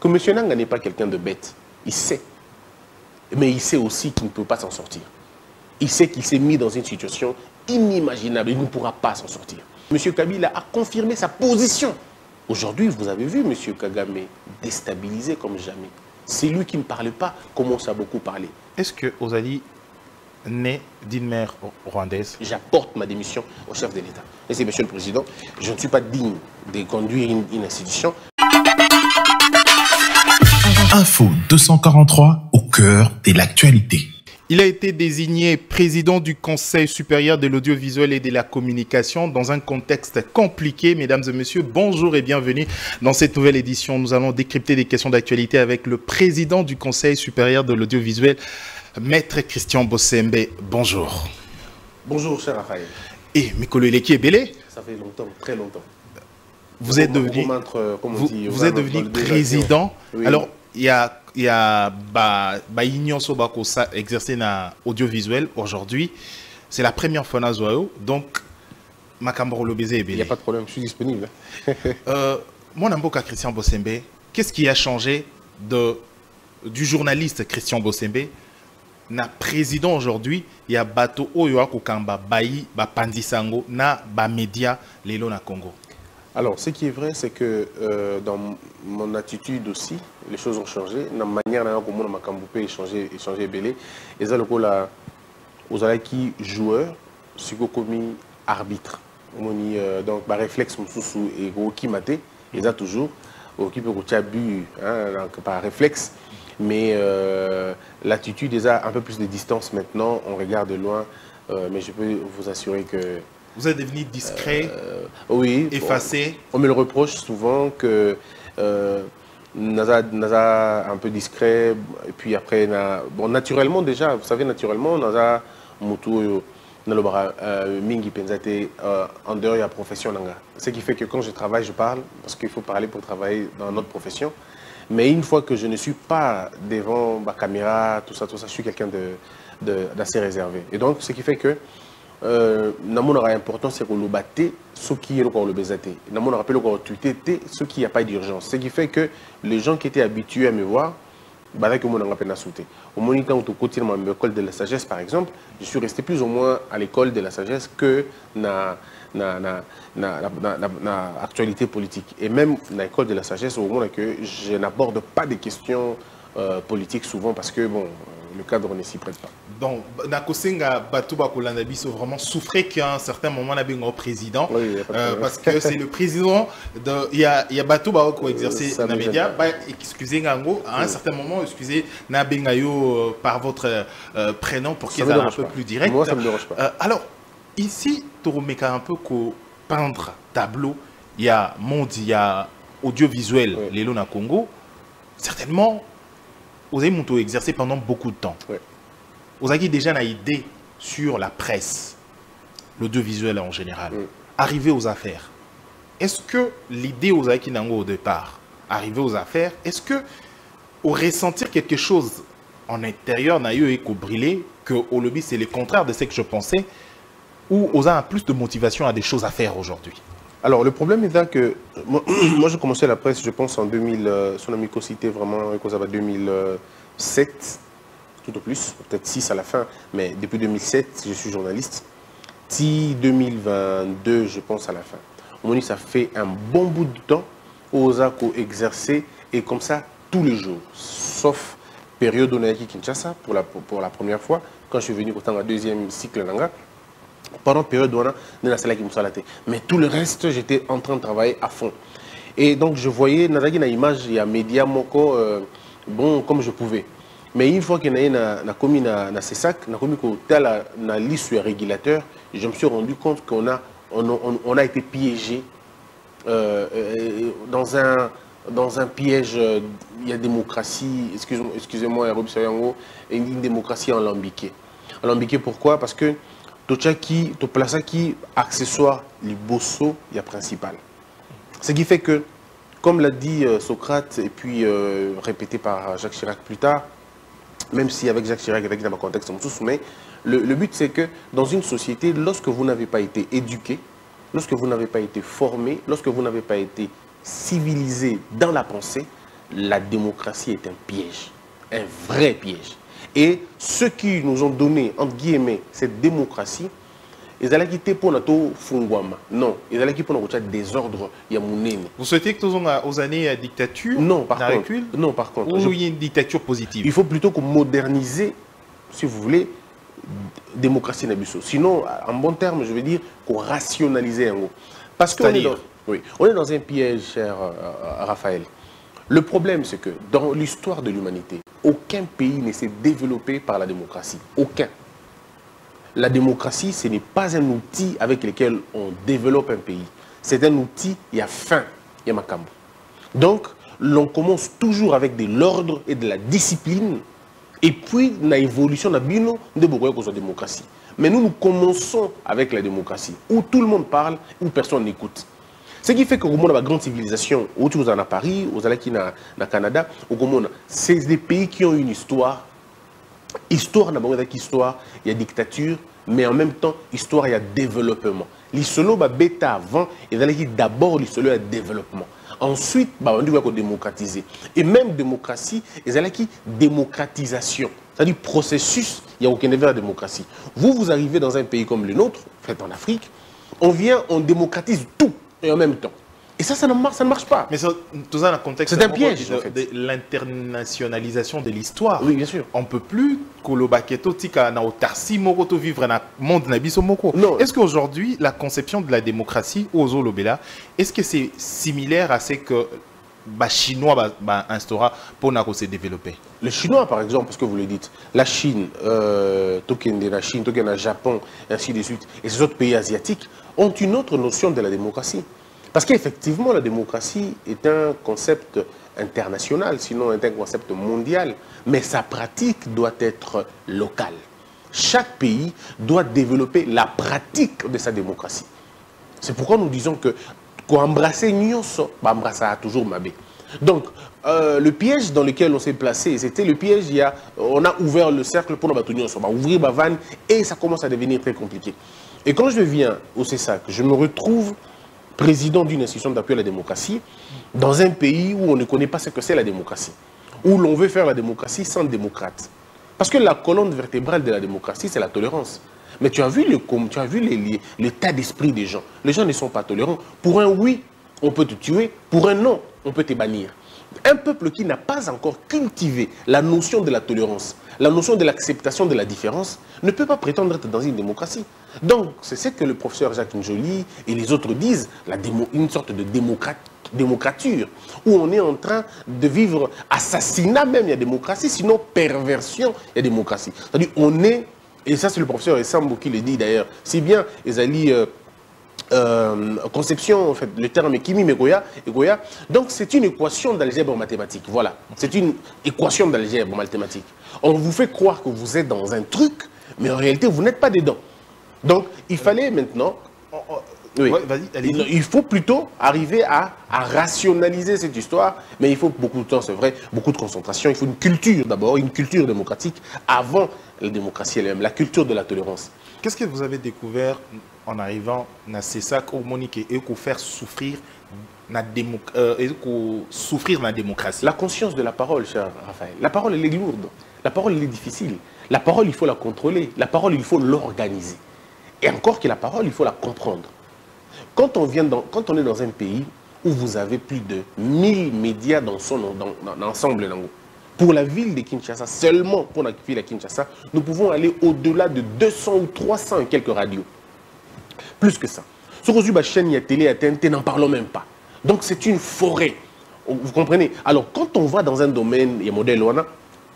que M. Nanga n'est pas quelqu'un de bête. Il sait. Mais il sait aussi qu'il ne peut pas s'en sortir. Il sait qu'il s'est mis dans une situation inimaginable. Il ne pourra pas s'en sortir. M. Kabila a confirmé sa position. Aujourd'hui, vous avez vu M. Kagame déstabilisé comme jamais. C'est lui qui ne parle pas, commence à beaucoup parler. Est-ce que Ozali né d'une mère rwandaise? J'apporte ma démission au chef de l'État. Et c'est, Monsieur le Président, je ne suis pas digne de conduire une institution. Info 243 au cœur de l'actualité. Il a été désigné président du Conseil supérieur de l'audiovisuel et de la communication dans un contexte compliqué. Mesdames et messieurs, bonjour et bienvenue dans cette nouvelle édition. Nous allons décrypter des questions d'actualité avec le président du Conseil supérieur de l'audiovisuel, Maître Christian Bossembe. Bonjour. Bonjour, cher Raphaël. Et Mikolo Eleki Ebele. Ça fait longtemps, très longtemps. Vous êtes devenu, vous êtes devenu président. Oui. Alors, il y a Baïnion Sobako exercé dans l'audiovisuel aujourd'hui. C'est la première fois dans Zoao. Donc, Makamboro Lobézé Ebele. Il n'y a pas de problème, je suis disponible. Mon amboka Christian Bossembe, qu'est-ce qui a changé du journaliste Christian Bossembe na président aujourd'hui? Il y a Bato Oyo Kokamba Bayi Bapandisango na Bamédia Lelo na Congo. Alors, ce qui est vrai, c'est que dans mon attitude aussi, les choses ont changé. Dans la manière dont on m'a échangé belé, et ça, le coup là, aux alaki joueurs, c'est commis arbitre. Donc, par réflexe, et qui maté, et ça toujours, qui peut bu par réflexe. Mais l'attitude est un peu plus de distance maintenant. On regarde de loin, mais je peux vous assurer que. Vous êtes devenu discret, oui, effacé. On me le reproche souvent que Naza un peu discret, et puis après, bon, naturellement déjà, vous savez, naturellement, Naza Moutou, Mingi Penzate, en dehors de la profession. Ce qui fait que quand je travaille, je parle, parce qu'il faut parler pour travailler dans notre profession. Mais une fois que je ne suis pas devant ma caméra, tout ça, je suis quelqu'un d'assez réservé. Et donc, ce qui fait que Namon aura important, c'est qu'on le batte, ce qui est le bézate. Namon aura rappelé qu'on tweeté, ce qui n'y a pas d'urgence. Ce qui fait que les gens qui étaient habitués à me voir, bah que mon a peine à sauter. Au moment où on continue à l'école de la sagesse, par exemple, je suis resté plus ou moins à l'école de la sagesse que na actualité politique. Et même dans l'école de la sagesse, au moment que je n'aborde pas des questions politiques souvent parce que bon. Le cadre ne s'y prête pas. Donc, Nakosenga Batouba Kolanabiso vraiment souffrait qu'à un certain moment, on avait un président. Oui, parce que c'est le président de. Il y a Batouba qui a exercé dans les médias. Excusez-moi, à un certain moment, excusez Nabengayo par votre prénom pour qu'il soit un peu plus direct. Moi, ça ne me dérange pas. Alors, ici, tu remets un peu qu'au peindre tableau, il y a monde, il y a audiovisuel, oui. Les Lona Congo. Certainement. Vous avez exercé pendant beaucoup de temps. Oui. Vous avez déjà une idée sur la presse, l'audiovisuel en général. Oui. Arriver aux affaires. Est-ce que l'idée aux avez au départ, arriver aux affaires, est-ce que au ressentir quelque chose en intérieur n'a eu écho brûlé que au lobby c'est le contraire de ce que je pensais, ou vous avez plus de motivation à des choses à faire aujourd'hui? Alors, le problème est là que moi, j'ai commencé la presse, je pense, en 2000, son amicocité vraiment, 2007, tout au plus, peut-être 6 à la fin, mais depuis 2007, je suis journaliste. 2022, je pense, à la fin. Moni, ça fait un bon bout de temps aux ACO exercé, et comme ça, tous les jours, sauf période où on a Kinshasa, pour la première fois, quand je suis venu au temps du deuxième cycle Nanga. Pendant période où on a mais tout le reste, j'étais en train de travailler à fond. Et donc, je voyais, dans l'image, il y a média moko, bon, comme je pouvais. Mais une fois qu'il y a commis dans ces sacs, na liste régulateur, je me suis rendu compte qu'on a été piégé dans un piège. Il y a démocratie, excusez-moi, une démocratie alambiquée. Alambiquée pourquoi? Parce que tout place qui accessoire les bosso, il y a principal. Ce qui fait que, comme l'a dit Socrate et puis répété par Jacques Chirac plus tard, même si avec Jacques Chirac, avec dans un contexte, mais le but c'est que dans une société, lorsque vous n'avez pas été éduqué, lorsque vous n'avez pas été formé, lorsque vous n'avez pas été civilisé dans la pensée, la démocratie est un piège, un vrai piège. Et ceux qui nous ont donné, entre guillemets, cette démocratie, ils allaient quitter pour notre fungwama. Non, ils allaient quitter pour notre désordre yamounene. Vous souhaitez que nous ayons aux années dictature? Non, par contre. Non, par contre. Ou il y a une dictature positive? Il faut plutôt que moderniser, si vous voulez, démocratie nabiso. Sinon, en bon terme, je veux dire qu'on rationalise un mot. Parce qu'on est dans un piège, cher Raphaël. Le problème, c'est que dans l'histoire de l'humanité, aucun pays ne s'est développé par la démocratie. Aucun. La démocratie, ce n'est pas un outil avec lequel on développe un pays. C'est un outil, il y a fin, il y a makambo. Donc, l'on commence toujours avec de l'ordre et de la discipline. Et puis, la évolution de la démocratie. Mais nous commençons avec la démocratie, où tout le monde parle, où personne n'écoute. Ce qui fait que au la grande civilisation, où tu en as Paris, aux Alaki au Canada, c'est des pays qui ont une histoire. Histoire, d'abord, histoire, il y a dictature, mais en même temps, histoire, il y a développement. L'isolo va bêta avant, et d'abord, l'isolo, il y a développement. Ensuite, on doit démocratiser. Et même démocratie, il y a démocratisation. C'est-à-dire processus, il n'y a aucun effet de la démocratie. Vous arrivez dans un pays comme le nôtre, fait en Afrique, on vient, on démocratise tout, et en même temps. Et ça ne marche pas. Mais ça, tout ça dans le contexte c'est un piège, de l'internationalisation de l'histoire. Oui, bien sûr. On ne peut plus vivre dans le monde nabisomoko. Est-ce qu'aujourd'hui, la conception de la démocratie aux Olobela, est-ce que c'est similaire à ce que les Chinois instaura pour se développer? Les Chinois, par exemple, parce que vous le dites, la Chine, le Japon, ainsi de suite, et ces autres pays asiatiques ont une autre notion de la démocratie. Parce qu'effectivement, la démocratie est un concept international, sinon est un concept mondial, mais sa pratique doit être locale. Chaque pays doit développer la pratique de sa démocratie. C'est pourquoi nous disons que quand embrasser Nyonso, embrasser toujours Mabé. Donc, le piège dans lequel on s'est placé, c'était le piège, on a ouvert le cercle pour nous Nyonso, on va ouvrir ma vanne et ça commence à devenir très compliqué. Et quand je viens au CESAC, je me retrouve président d'une institution d'appui à la démocratie, dans un pays où on ne connaît pas ce que c'est la démocratie, où l'on veut faire la démocratie sans démocrate. Parce que la colonne vertébrale de la démocratie, c'est la tolérance. Mais tu as vu l'état d'esprit des gens. Les gens ne sont pas tolérants. Pour un oui, on peut te tuer. Pour un non, on peut te bannir. Un peuple qui n'a pas encore cultivé la notion de la tolérance, la notion de l'acceptation de la différence, ne peut pas prétendre être dans une démocratie. Donc, c'est ce que le professeur Jacques Njoli et les autres disent, une sorte de démocrature, où on est en train de vivre assassinat même, il y a démocratie, sinon perversion, il y a démocratie. C'est-à-dire, on est, et ça c'est le professeur Essambo qui le dit d'ailleurs, si bien Ezali conception, en fait, le terme est Kimi Megoya, donc c'est une équation d'algèbre mathématique, voilà, c'est une équation d'algèbre mathématique. On vous fait croire que vous êtes dans un truc, mais en réalité vous n'êtes pas dedans. Donc il fallait maintenant, oui, il faut plutôt arriver à rationaliser cette histoire, mais il faut beaucoup de temps, c'est vrai, beaucoup de concentration, il faut une culture d'abord, une culture démocratique avant la démocratie elle-même, la culture de la tolérance. Qu'est-ce que vous avez découvert en arrivant à CESAC au Monique et pour faire souffrir la démocratie? La conscience de la parole, cher Raphaël. La parole, elle est lourde. La parole, elle est difficile. La parole, il faut la contrôler. La parole, il faut l'organiser. Et encore que la parole, il faut la comprendre. Quand on est dans un pays où vous avez plus de 1000 médias dans l'ensemble, pour la ville de Kinshasa, seulement pour la ville de Kinshasa, nous pouvons aller au-delà de 200 ou 300 et quelques radios. Plus que ça. Sur la chaîne, il y a télé, il y a TNT, n'en parlons même pas. Donc c'est une forêt. Vous comprenez? Alors quand on va dans un domaine, il y a modèle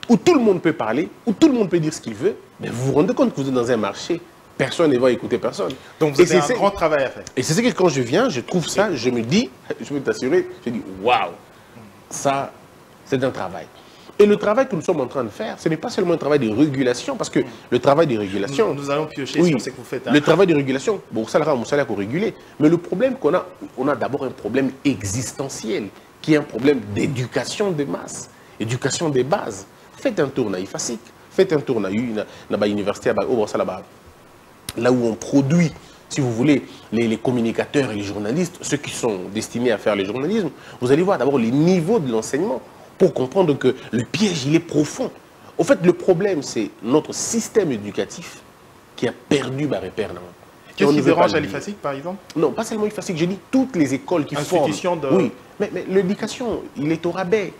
où tout le monde peut parler, où tout le monde peut dire ce qu'il veut, mais vous vous rendez compte que vous êtes dans un marché, personne ne va écouter personne. Donc vous avez un grand travail à faire. Et c'est ce que quand je viens, je trouve ça, je me dis, je peux t'assurer, je dis waouh, ça c'est un travail. Et le travail que nous sommes en train de faire, ce n'est pas seulement un travail de régulation, parce que le travail de régulation... Nous allons piocher sur ce que vous faites. Hein. Le travail de régulation, bon, ça là pour réguler. Mais le problème qu'on a, on a d'abord un problème existentiel, qui est un problème d'éducation des masses, éducation des bases. Faites un tour à IFASIC, faites un tour à l'université, là où on produit, si vous voulez, les communicateurs et les journalistes, ceux qui sont destinés à faire le journalisme. Vous allez voir d'abord les niveaux de l'enseignement. pour comprendre que le piège, il est profond. Au fait, le problème, c'est notre système éducatif qui a perdu ma repère. Qu'est-ce qui dérange à l'IFASIC, par exemple? Non, pas seulement l'IFASIC, je dis toutes les écoles qui forment. Oui, mais l'éducation, il est au rabais.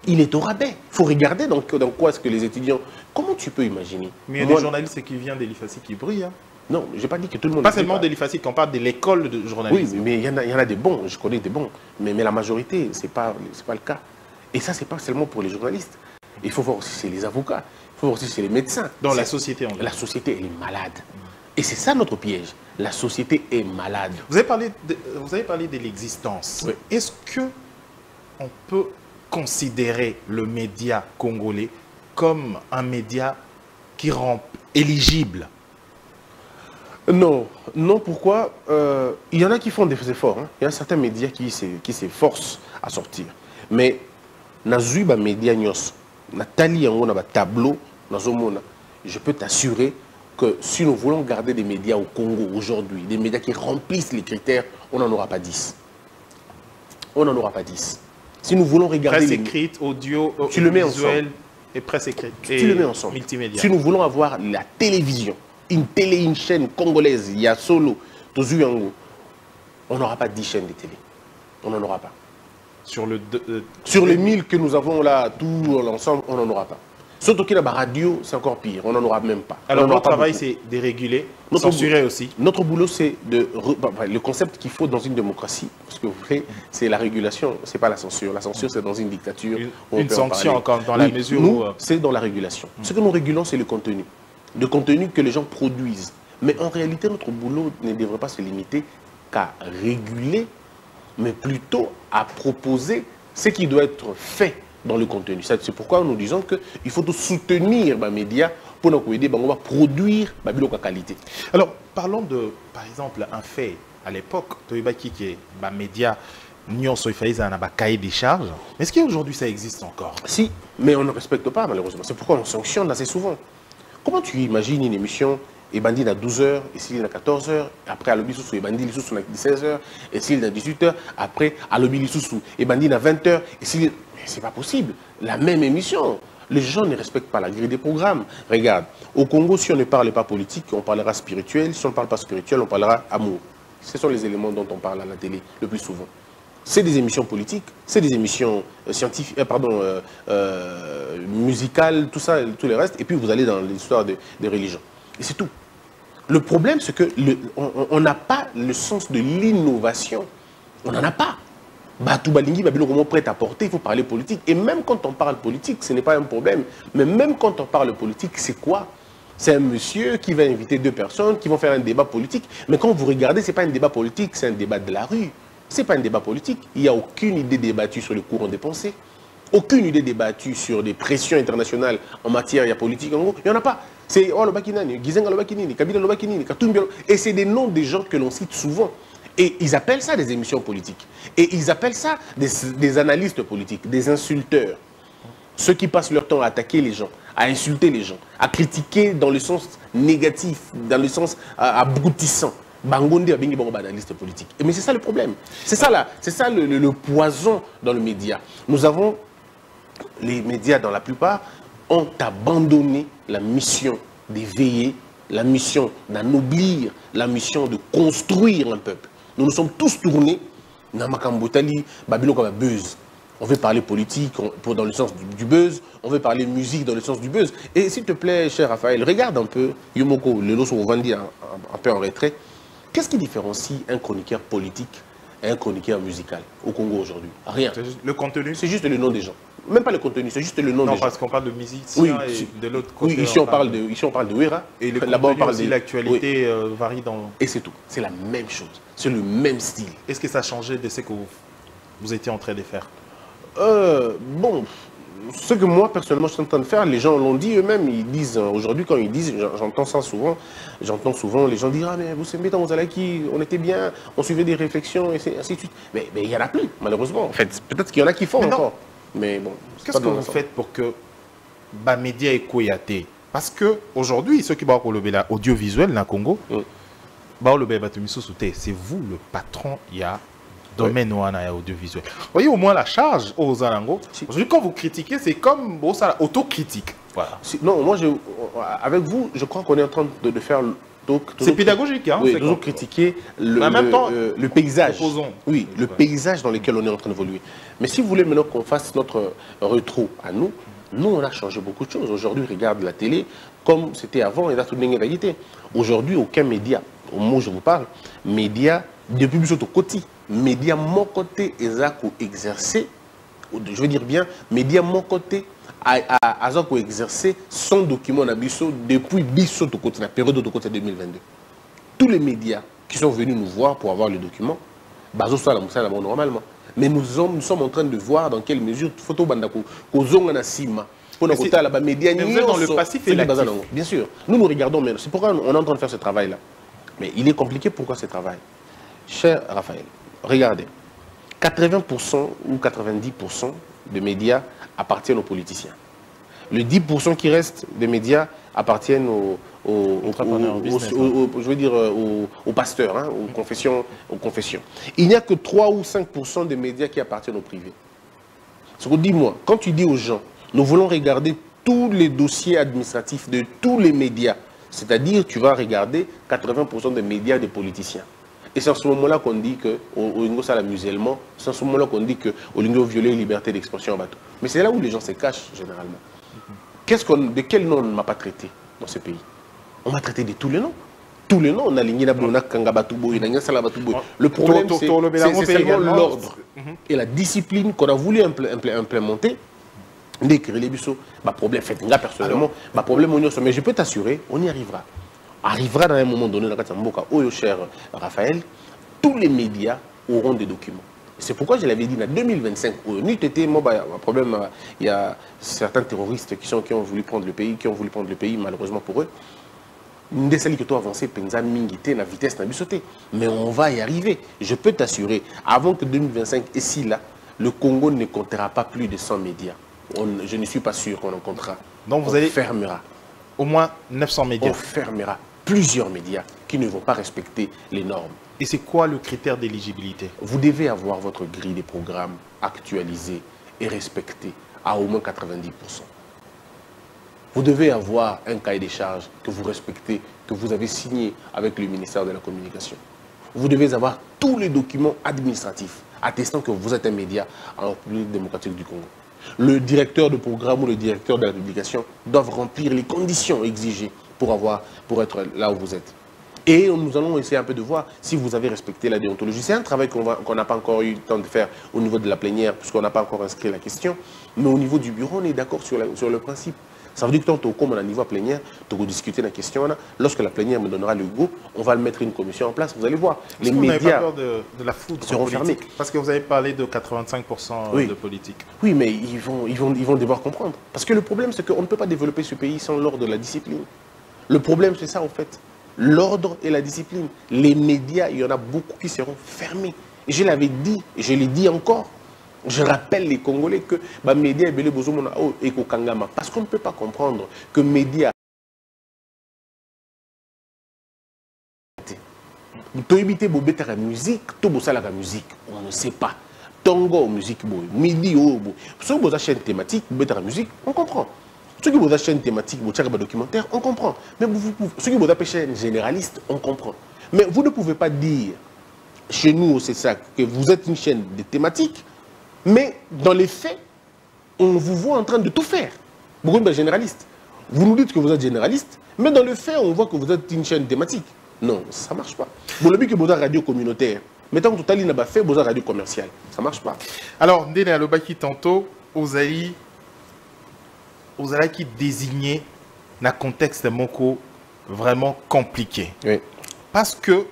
Il est au rabais. Il faut regarder dans quoi est-ce que les étudiants... Comment tu peux imaginer? Mais il y a des journalistes qui viennent de l'IFASIC qui brillent. Hein. Non, je n'ai pas dit que tout le monde... Pas seulement de l'IFASIC, on parle de l'école de journalisme. Oui, mais il y en a des bons, je connais des bons. Mais la majorité, ce n'est pas le cas. Et ça, ce n'est pas seulement pour les journalistes. Il faut voir aussi chez les avocats, il faut voir aussi chez les médecins. Dans la société, en fait. La société, elle est malade. Et c'est ça notre piège. La société est malade. Vous avez parlé de l'existence. Oui. Est-ce qu'on peut considérer le média congolais comme un média qui rend éligible? Non. Non, pourquoi? Il y en a qui font des efforts. Hein. Il y a certains médias qui s'efforcent à sortir. Mais, nazuba média nyos, Nathalie on a un tableau, je peux t'assurer que si nous voulons garder des médias au Congo aujourd'hui, des médias qui remplissent les critères, on n'en aura pas 10. On n'en aura pas 10. Si nous voulons regarder... Presse écrite, audio, tu le mets ensemble. Et presse écrite. Tu le mets ensemble. Multimédia. Si nous voulons avoir la télévision, une chaîne congolaise, il y a solo, on n'aura pas 10 chaînes de télé. On n'en aura pas. Sur les 1000 que nous avons là, tout l'ensemble, on n'en aura pas. Surtout qu'il y a la radio, c'est encore pire. On n'en aura même pas. Alors, notre travail, c'est de réguler, censurer aussi. Notre boulot, c'est le concept qu'il faut dans une démocratie, parce que vous voulez, c'est la régulation, c'est pas la censure. La censure, c'est dans une dictature. Une sanction encore dans la mesure où... c'est dans la régulation. Ce que nous régulons, c'est le contenu. Le contenu que les gens produisent. Mais en réalité, notre boulot ne devrait pas se limiter qu'à réguler, mais plutôt à proposer ce qui doit être fait dans le contenu. C'est pourquoi nous disons qu'il faut soutenir les médias pour nous aider à produire la qualité. Alors, parlons de, par exemple, un fait. À l'époque, les médias n'ont pas cahier des charges. Est-ce qu'aujourd'hui, ça existe encore? Si, mais on ne respecte pas, malheureusement. C'est pourquoi on sanctionne assez souvent. Comment tu imagines une émission et bandit à 12h, et s'il est à 14h, après à l'objet sous et bandit sous à 16h, et s'il est à 18h, après à l'objet sous et bandit à 20h, et s'il c'est pas possible. La même émission. Les gens ne respectent pas la grille des programmes. Regarde, au Congo, si on ne parle pas politique, on parlera spirituel. Si on ne parle pas spirituel, on parlera amour. Ce sont les éléments dont on parle à la télé le plus souvent. C'est des émissions politiques, c'est des émissions scientifiques, musicales, tout ça, tout le reste. Et puis vous allez dans l'histoire des religions. Et c'est tout. Le problème, c'est qu'on n'a pas le sens de l'innovation. On n'en a pas. Tout balingi, comment prêt à porter, il faut parler politique. Et même quand on parle politique, ce n'est pas un problème. Mais même quand on parle politique, c'est quoi? C'est un monsieur qui va inviter deux personnes qui vont faire un débat politique. Mais quand vous regardez, ce n'est pas un débat politique, c'est un débat de la rue. Ce n'est pas un débat politique. Il n'y a aucune idée débattue sur le courant des pensées. Aucune idée débattue sur des pressions internationales en matière politique. En gros, il n'y en a pas. C'est oh, le Bakinani, Gizenga le Bakinini, Kabila le Bakinini, Katumbi. Et c'est des noms des gens que l'on cite souvent. Et ils appellent ça des émissions politiques. Et ils appellent ça des analystes politiques, des insulteurs. Ceux qui passent leur temps à attaquer les gens, à insulter les gens, à critiquer dans le sens négatif, dans le sens aboutissant. Bangonde a bien bon analyste politique. Mais c'est ça le problème. C'est ça là, c'est ça le poison dans le média. Nous avons, les médias dans la plupart, ont abandonné la mission d'éveiller, la mission d'anoblir, la mission de construire un peuple. Nous nous sommes tous tournés dans Makambotali, Babylone buzz. On veut parler politique dans le sens du buzz, on veut parler musique dans le sens du buzz. Et s'il te plaît, cher Raphaël, regarde un peu, Yomoko, le lot sont vendus un peu en retrait. Qu'est-ce qui différencie un chroniqueur politique et un chroniqueur musical au Congo aujourd'hui? Rien. Le contenu? C'est juste le nom des gens. Même pas le contenu, c'est juste le nom des gens. Non, parce qu'on parle de musique, oui, et de l'autre côté. Oui, ici on parle de Wera. Et le contenu aussi, l'actualité varie dans... Et c'est tout. C'est la même chose. C'est le même style. Est-ce que ça a changé de ce que vous étiez en train de faire? Bon, ce que moi, personnellement, je suis en train de faire, les gens l'ont dit eux-mêmes. Ils disent, aujourd'hui, quand ils disent, j'entends ça souvent, les gens disent, ah, mais vous savez, dans Mozalaki, on était bien, on suivait des réflexions, et ainsi de suite. Mais il n'y en a plus, malheureusement. En fait, peut-être qu'il y en a qui font encore. Mais bon. Qu'est-ce que vous faites pour que les médias et Koyate? Parce qu'aujourd'hui, ceux qui vont audiovisuel dans le Congo, c'est vous le patron, il y a domaine audiovisuel. Vous voyez au moins la charge aux Alango. Aujourd'hui, quand vous critiquez, c'est comme autocritique. Voilà. Non, moi, avec vous, je crois qu'on est en train de faire... C'est pédagogique, hein? Oui, toujours critiquer le paysage. Oui, le paysage dans lequel on est en train d'évoluer. Mais si vous voulez maintenant qu'on fasse notre rétro à nous, on a changé beaucoup de choses. Aujourd'hui, regarde la télé comme c'était avant et là, tout le monde est. Aujourd'hui, aucun média, au moment où je vous parle, média, depuis le côté, média, mon côté, exercer, je veux dire bien, média, mon côté, à exercer son document depuis la période de côté 2022. Tous les médias qui sont venus nous voir pour avoir le document, normalement. Mais nous sommes en train de voir dans quelle mesure photo bandako kozonga na sima pour nous la média vous êtes dans le passif et l'actif. Bien sûr. Nous regardons mais c'est pourquoi on est en train de faire ce travail là. Mais il est compliqué pourquoi ce travail. Cher Raphaël, regardez. 80% ou 90% des médias appartiennent aux politiciens. Le 10% qui reste des médias appartiennent aux pasteurs, hein, aux confessions. Il n'y a que 3 ou 5% des médias qui appartiennent au privé. Ce que dis-moi, quand tu dis aux gens, nous voulons regarder tous les dossiers administratifs de tous les médias, c'est-à-dire tu vas regarder 80% des médias des politiciens. Et c'est en ce moment-là qu'on dit que Olingo ça musulman, c'est en ce moment-là qu'on dit que Olingo violait la liberté d'expression en bateau. Mais c'est là où les gens se cachent généralement. De quel nom on ne m'a pas traité dans ce pays? On m'a traité de tous les noms. Tous les noms, on a ligné le problème, c'est seulement l'ordre et la discipline qu'on a voulu implémenter. Problème fait personnellement, problème mais je peux t'assurer, on y arrivera. Arrivera dans un moment donné, cher Raphaël, tous les médias auront des documents. C'est pourquoi je l'avais dit, en 2025, il y a certains terroristes qui ont voulu prendre le pays, malheureusement pour eux. Nous avons que avancer, la vitesse n'a sauté. Mais on va y arriver. Je peux t'assurer, avant que 2025, et si là, le Congo ne comptera pas plus de 100 médias. Je ne suis pas sûr qu'on en comptera. Donc vous allez fermera au moins 900 médias. On fermera plusieurs médias qui ne vont pas respecter les normes. Et c'est quoi le critère d'éligibilité? Vous devez avoir votre grille des programmes actualisée et respectée à au moins 90%. Vous devez avoir un cahier des charges que vous respectez, que vous avez signé avec le ministère de la Communication. Vous devez avoir tous les documents administratifs attestant que vous êtes un média en République démocratique du Congo. Le directeur de programme ou le directeur de la publication doivent remplir les conditions exigées pour être là où vous êtes. Et nous allons essayer un peu de voir si vous avez respecté la déontologie. C'est un travail qu'on n'a pas encore eu le temps de faire au niveau de la plénière, puisqu'on n'a pas encore inscrit la question. Mais au niveau du bureau, on est d'accord sur le principe. Ça veut dire que tantôt, comme on a un niveau plénière, tu vas discuter la question. Lorsque la plénière me donnera le go, on va mettre une commission en place. Vous allez voir. Les médias vous n'avez pas peur de la foudre seront fermés. Parce que vous avez parlé de 85% de politique. Oui, mais ils vont devoir comprendre. Parce que le problème, c'est qu'on ne peut pas développer ce pays sans l'ordre de la discipline. Le problème, c'est ça, en fait. L'ordre et la discipline. Les médias, il y en a beaucoup qui seront fermés. Et je l'avais dit, et je l'ai dit encore. Je rappelle les Congolais que les médias parce qu'on ne peut pas comprendre que les médias la musique, la musique, on ne sait pas. Tongo, musique, midi, si vous avez chaîne thématique, la musique, on comprend. Ceux qui vous achètent chaîne thématique, vous avez documentaire, on comprend. Mais ceux qui vous avez chaîne généraliste, on comprend. Mais vous ne pouvez pas dire, chez nous, c'est ça, que vous êtes une chaîne de thématique, mais dans les faits, on vous voit en train de tout faire. Beaucoup de généralistes. Vous nous dites que vous êtes généraliste, mais dans les faits, on voit que vous êtes une chaîne thématique. Non, ça ne marche pas. Vous l'avez que vous avez radio communautaire. Mais tant que tout n'a pas fait, vous avez radio commerciale. Ça ne marche pas. Alors, Ndene Alobaki tantôt, Ozaï qui désignait un contexte moko vraiment compliqué. Oui. Parce que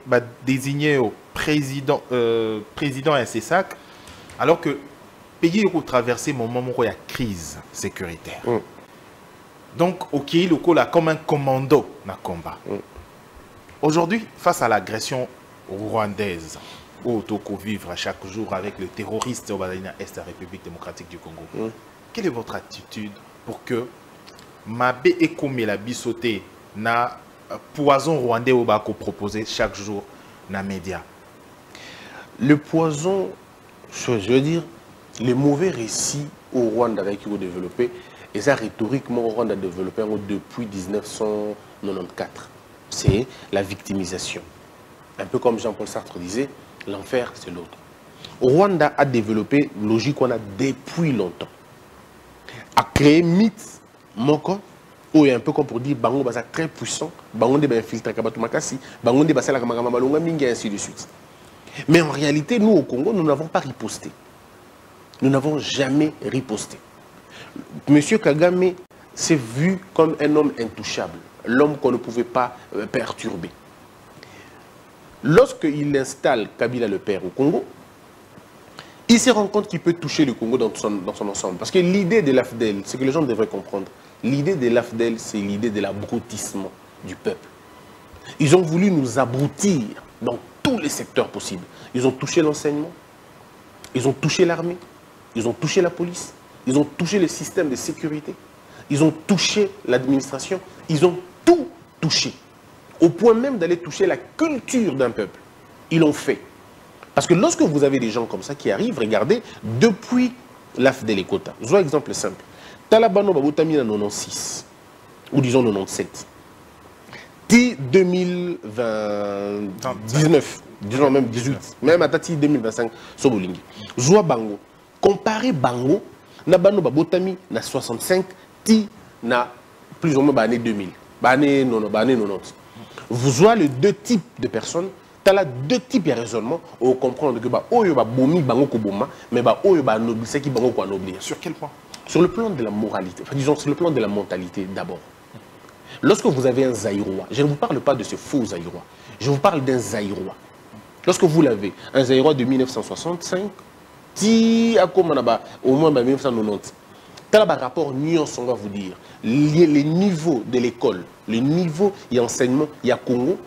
désigner au président SSAC, alors que le pays a traversé un moment où il y a crise sécuritaire. Donc, ok, le col a comme un commando dans le combat. Aujourd'hui, face à l'agression rwandaise, où on vivre chaque jour avec le terroriste au Est de la République démocratique du Congo, quelle est votre attitude pour que Mabé et Komela Bissoté na poison rwandais au bako proposé chaque jour dans les médias? le poison, je veux dire, les mauvais récits au Rwanda qui ont développé, et ça rhétoriquement au Rwanda a développé depuis 1994. C'est la victimisation. Un peu comme Jean-Paul Sartre disait, l'enfer c'est l'autre. Au Rwanda a développé une logique qu'on a depuis longtemps. A créé mythe, moko, ou un peu comme pour dire, bango basa très puissant, bango de infiltré kabatou makasi, bango de basa la kamagama malonga mingi, et ainsi de suite. Mais en réalité, nous au Congo, nous n'avons pas riposté. Nous n'avons jamais riposté. Monsieur Kagame s'est vu comme un homme intouchable, l'homme qu'on ne pouvait pas perturber. Lorsqu'il installe Kabila le père au Congo, il se rend compte qu'il peut toucher le Congo dans son ensemble. Parce que l'idée de l'AFDEL, c'est que les gens devraient comprendre, l'idée de l'AFDEL, c'est l'idée de l'abrutissement du peuple. Ils ont voulu nous abrutir dans tous les secteurs possibles. Ils ont touché l'enseignement, ils ont touché l'armée, ils ont touché la police, ils ont touché le système de sécurité, ils ont touché l'administration, ils ont tout touché. Au point même d'aller toucher la culture d'un peuple. Ils l'ont fait. Parce que lorsque vous avez des gens comme ça qui arrivent, regardez, depuis l'AFDEL et Kota, je vois un exemple simple. Talabano Babotami en 96, ou disons 97. 2019, disons même 18, même à Tati 2025, Sobolingi. Joua Bango. Comparez Bango, Nabano Babotami, na 65, ti na plus ou moins année 2000, année 90. Vous voyez les deux types de personnes, tu as deux types de raisonnement, on comprend que Oyo ba bomi bango ko boma, mais Oyo ba nobli, c'est qui bango ko nobli. Sur quel point? Sur le plan de la moralité, enfin, disons sur le plan de la mentalité d'abord. Lorsque vous avez un Zaïrois, je ne vous parle pas de ce faux Zaïrois, je vous parle d'un Zaïrois. Lorsque vous l'avez, un Zaïrois de 1965, au moins 1990, tu as un rapport nuance, on va vous dire, les niveaux de l'école, le niveau d'enseignement, il y a Congo,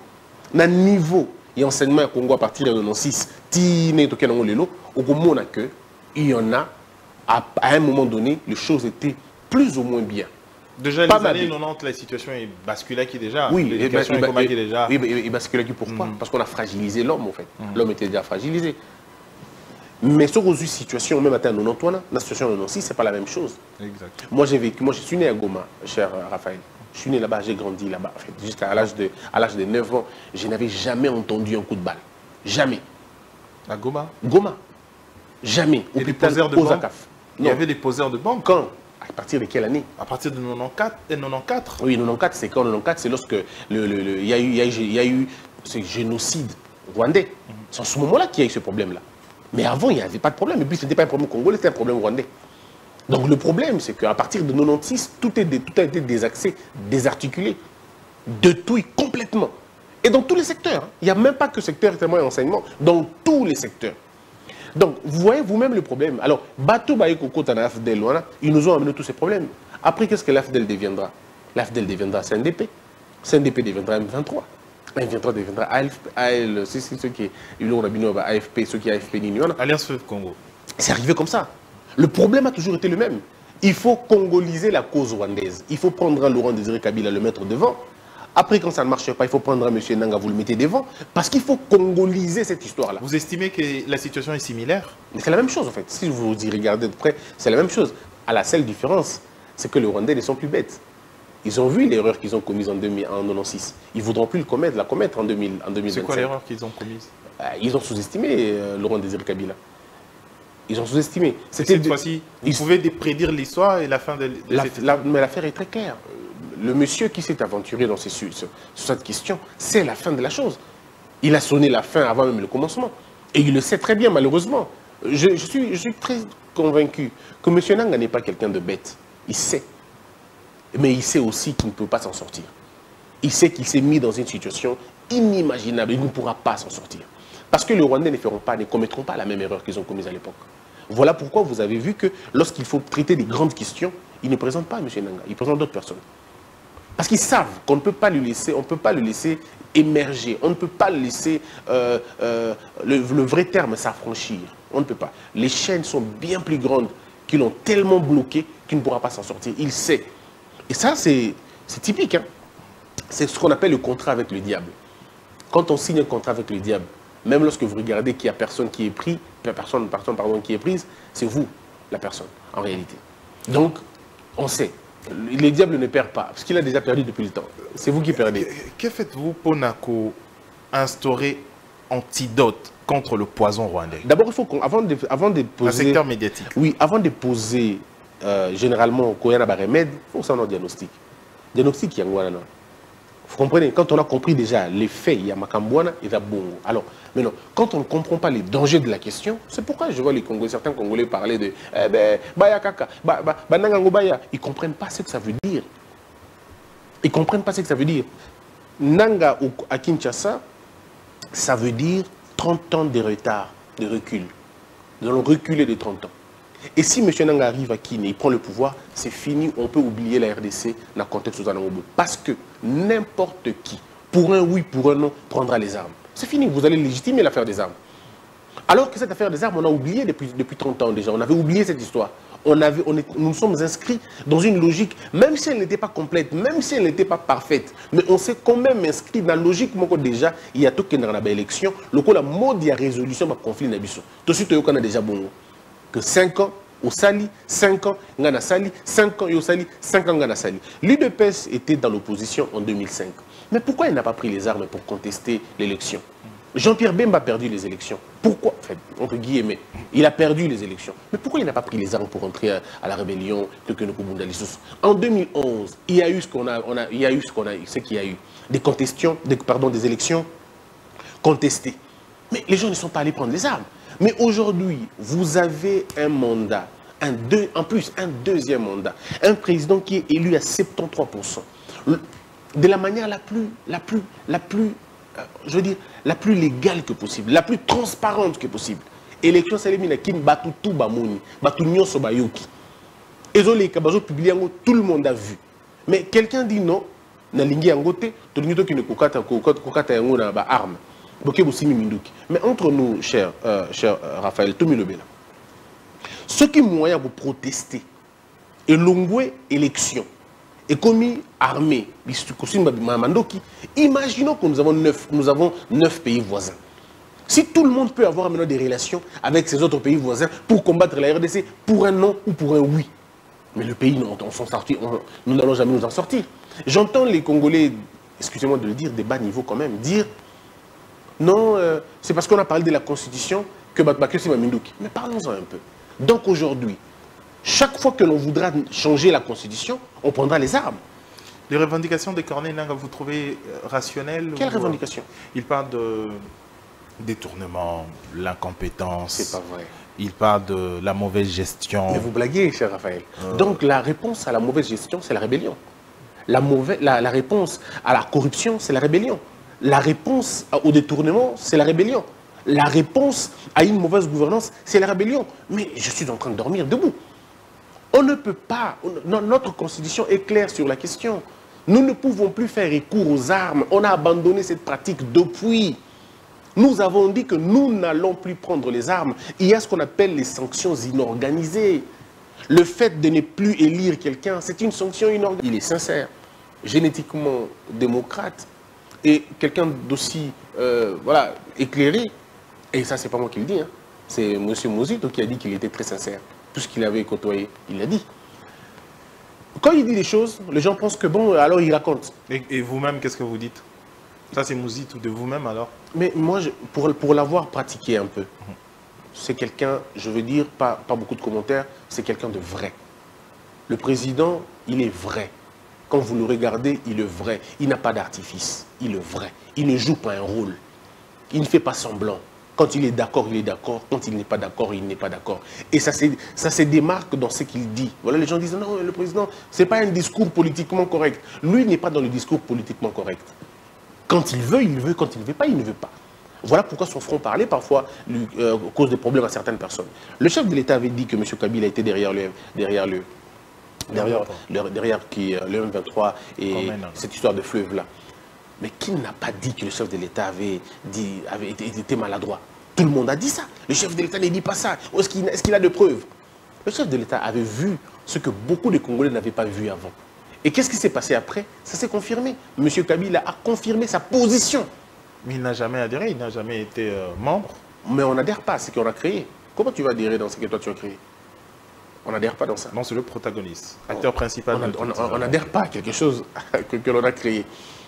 le niveau d'enseignement à Congo à partir de 96, il y en a, à un moment donné, les choses étaient plus ou moins bien. Déjà, les années 90, la situation est basculée qui déjà. Oui, l'éducation est déjà. Oui, mais basculée qui pourquoi? Parce qu'on a fragilisé l'homme, en fait. L'homme était déjà fragilisé. Mais sur une situation, même à 90, la situation de 96, ce n'est pas la même chose. Exact. Moi, j'ai vécu, moi, je suis né à Goma, cher Raphaël. Je suis né là-bas, j'ai grandi là-bas. En fait, jusqu'à l'âge de 9 ans, je n'avais jamais entendu un coup de balle. Jamais. À Goma? Goma. Jamais. Et des poseurs de bombes? Il y avait des poseurs de bombes? Quand? À partir de quelle année? À partir de 94 et 94. Oui, 94, c'est quand? 94, c'est lorsque il y a eu ce génocide rwandais. C'est en ce moment-là qu'il y a eu ce problème-là. Mais avant, il n'y avait pas de problème. Et puis, ce n'était pas un problème congolais, c'était un problème rwandais. Donc, le problème, c'est qu'à partir de 96, tout a été désaxé, désarticulé. De tout et complètement. Et dans tous les secteurs. Il n'y a même pas que secteur témoin et enseignement. Dans tous les secteurs. Donc, vous voyez vous-même le problème. Alors, Bato Baïkoko Tana AFDEL, ils nous ont amené tous ces problèmes. Après, qu'est-ce que l'AFDEL deviendra? L'AFDEL deviendra CNDP. CNDP deviendra M23. M23 deviendra AFP, ceux qui ont AFP, ceux qui ont AFP Ninion. Alliance Fleuve Congo. C'est arrivé comme ça. Le problème a toujours été le même. Il faut congoliser la cause rwandaise. Il faut prendre un Laurent Désiré Kabila, le mettre devant. Après, quand ça ne marche pas, il faut prendre un M. Nanga, vous le mettez devant. Parce qu'il faut congoliser cette histoire-là. Vous estimez que la situation est similaire? C'est la même chose, en fait. Si vous y regardez de près, c'est la même chose. À la seule différence, c'est que les Rwandais ne sont plus bêtes. Ils ont vu l'erreur qu'ils ont commise en 96. Ils ne voudront plus la commettre en 2025. C'est quoi l'erreur qu'ils ont commise? Ils ont sous-estimé Laurent Désiré Kabila. Ils ont sous-estimé. Cette fois-ci, vous pouvez prédire l'histoire et la fin de mais l'affaire est très claire. Le monsieur qui s'est aventuré sur cette question, c'est la fin de la chose. Il a sonné la fin avant même le commencement. Et il le sait très bien, malheureusement. Je suis très convaincu que M. Nanga n'est pas quelqu'un de bête. Il sait. Mais il sait aussi qu'il ne peut pas s'en sortir. Il sait qu'il s'est mis dans une situation inimaginable. Il ne pourra pas s'en sortir. Parce que les Rwandais ne commettront pas la même erreur qu'ils ont commise à l'époque. Voilà pourquoi vous avez vu que lorsqu'il faut traiter des grandes questions, ils ne présentent pas M. Nanga, ils présentent d'autres personnes. Parce qu'ils savent qu'on ne peut pas le laisser, on ne peut pas le laisser émerger, on ne peut pas le laisser, le vrai terme, s'affranchir. On ne peut pas. Les chaînes sont bien plus grandes, qui l'ont tellement bloqué qu'il ne pourra pas s'en sortir. Il sait. Et ça, c'est typique. Hein. C'est ce qu'on appelle le contrat avec le diable. Quand on signe un contrat avec le diable, Même lorsque vous regardez qu'il n'y a personne qui est pris, personne qui est prise, c'est vous, la personne, en réalité. Donc, on sait. Le diable ne perd pas, parce qu'il a déjà perdu depuis le temps. C'est vous qui perdez. Que faites-vous pour instaurer antidote contre le poison rwandais? D'abord, il faut qu'avant de poser... Un secteur médiatique. Oui, avant de poser généralement quand il y a un remède, il faut que ça soit un diagnostic. Diagnostic, il y a un. Vous comprenez, quand on a compris déjà les faits, il y a Makambouana, il y a Bongo. Alors, maintenant, quand on ne comprend pas les dangers de la question, c'est pourquoi je vois les Congolais, certains Congolais parler de Baya Kaka, Banangango Baya. Ils ne comprennent pas ce que ça veut dire. Ils ne comprennent pas ce que ça veut dire. Nanga à Kinshasa, ça veut dire 30 ans de retard, de recul. Nous allons reculer de 30 ans. Et si M. Nanga arrive à Kine, il prend le pouvoir, c'est fini, on peut oublier la RDC dans le contexte de Zanangobo. Parce que n'importe qui, pour un oui, pour un non, prendra les armes. C'est fini, vous allez légitimer l'affaire des armes. Alors que cette affaire des armes, on a oublié depuis 30 ans déjà, on avait oublié cette histoire. Nous nous sommes inscrits dans une logique, même si elle n'était pas complète, même si elle n'était pas parfaite, mais on s'est quand même inscrit dans la logique déjà, il y a tout qui est dans l'élection, le coup la mode, il y a résolution du conflit n'abisso. Tout de suite, on a déjà bon. Que 5 ans au Sali, 5 ans Ngana Sali, 5 ans au Sali, 5 ans Ngana Sali. L'UDPS était dans l'opposition en 2005. Mais pourquoi il n'a pas pris les armes pour contester l'élection? Jean-Pierre Bemba a perdu les élections. Pourquoi? Enfin, entre guillemets, il a perdu les élections. Mais pourquoi il n'a pas pris les armes pour entrer à la rébellion en 2011, il y a eu ce qu'il y a eu. Des élections contestées. Mais les gens ne sont pas allés prendre les armes. Mais aujourd'hui, vous avez un mandat, en plus un deuxième mandat, un président qui est élu à 73%, de la manière la plus légale que possible, la plus transparente que possible. Élection salémina kin batu tout bamoni, batu nyoso bayoki. Ezole kabazo publié tout le monde a vu. Mais quelqu'un dit non, na lingi angote, to nyito ki ne kokata yango na ba arme. Mais entre nous, cher Raphaël Tomilobela, ce qui est moyen pour protester, et l'ongoué élection, et commis armée, imaginons que nous avons 9 pays voisins. Si tout le monde peut avoir maintenant des relations avec ces autres pays voisins pour combattre la RDC, pour un non ou pour un oui. Mais le pays, nous n'allons jamais nous en sortir. J'entends les Congolais, excusez-moi de le dire, des bas niveaux quand même, dire non, c'est parce qu'on a parlé de la Constitution que Batbakio Minduki. Mais parlons-en un peu. Donc aujourd'hui, chaque fois que l'on voudra changer la Constitution, on prendra les armes. Les revendications des Corneilles Nangaa, vous trouvez rationnelles? Quelles revendications? Il parle de détournement, l'incompétence. C'est pas vrai. Il parle de la mauvaise gestion. Mais vous blaguez, cher Raphaël. Donc la réponse à la mauvaise gestion, c'est la rébellion. La réponse à la corruption, c'est la rébellion. La réponse au détournement, c'est la rébellion. La réponse à une mauvaise gouvernance, c'est la rébellion. Mais je suis en train de dormir debout. On ne peut pas... Notre constitution est claire sur la question. Nous ne pouvons plus faire recours aux armes. On a abandonné cette pratique depuis. Nous avons dit que nous n'allons plus prendre les armes. Il y a ce qu'on appelle les sanctions inorganisées. Le fait de ne plus élire quelqu'un, c'est une sanction inorganisée. Il est sincère, génétiquement démocrate, et quelqu'un d'aussi éclairé. Et ça, c'est pas moi qui le dis, hein. C'est M. Mozito qui a dit qu'il était très sincère. Tout ce qu'il avait côtoyé, il l'a dit. Quand il dit des choses, les gens pensent que bon, alors il raconte. Et vous-même, qu'est-ce que vous dites? Ça, c'est Mozito de vous-même, alors? Mais moi, pour l'avoir pratiqué un peu, c'est quelqu'un, je veux dire, pas beaucoup de commentaires, c'est quelqu'un de vrai. Le président, il est vrai. Quand vous le regardez, il est vrai. Il n'a pas d'artifice. Il est vrai. Il ne joue pas un rôle. Il ne fait pas semblant. Quand il est d'accord, il est d'accord. Quand il n'est pas d'accord, il n'est pas d'accord. Et ça se démarque dans ce qu'il dit. Voilà, les gens disent, non, le président, ce n'est pas un discours politiquement correct. Lui, il n'est pas dans le discours politiquement correct. Quand il veut, il veut. Quand il ne veut pas, il ne veut pas. Voilà pourquoi son front parlait parfois cause des problèmes à certaines personnes. Le chef de l'État avait dit que M. Kabila était derrière le M23 et cette histoire de fleuve-là. Mais qui n'a pas dit que le chef de l'État avait été maladroit? Tout le monde a dit ça. Le chef de l'État ne dit pas ça. Est-ce qu'il a de preuves? Le chef de l'État avait vu ce que beaucoup de Congolais n'avaient pas vu avant. Et qu'est-ce qui s'est passé après? Ça s'est confirmé. M. Kabila a confirmé sa position. Mais il n'a jamais adhéré, il n'a jamais été membre. Mais on n'adhère pas à ce qu'on a créé. Comment tu vas adhérer dans ce que toi tu as créé? On n'adhère pas dans ça. Non, c'est le protagoniste, acteur principal. On n'adhère pas à quelque chose que l'on a créé.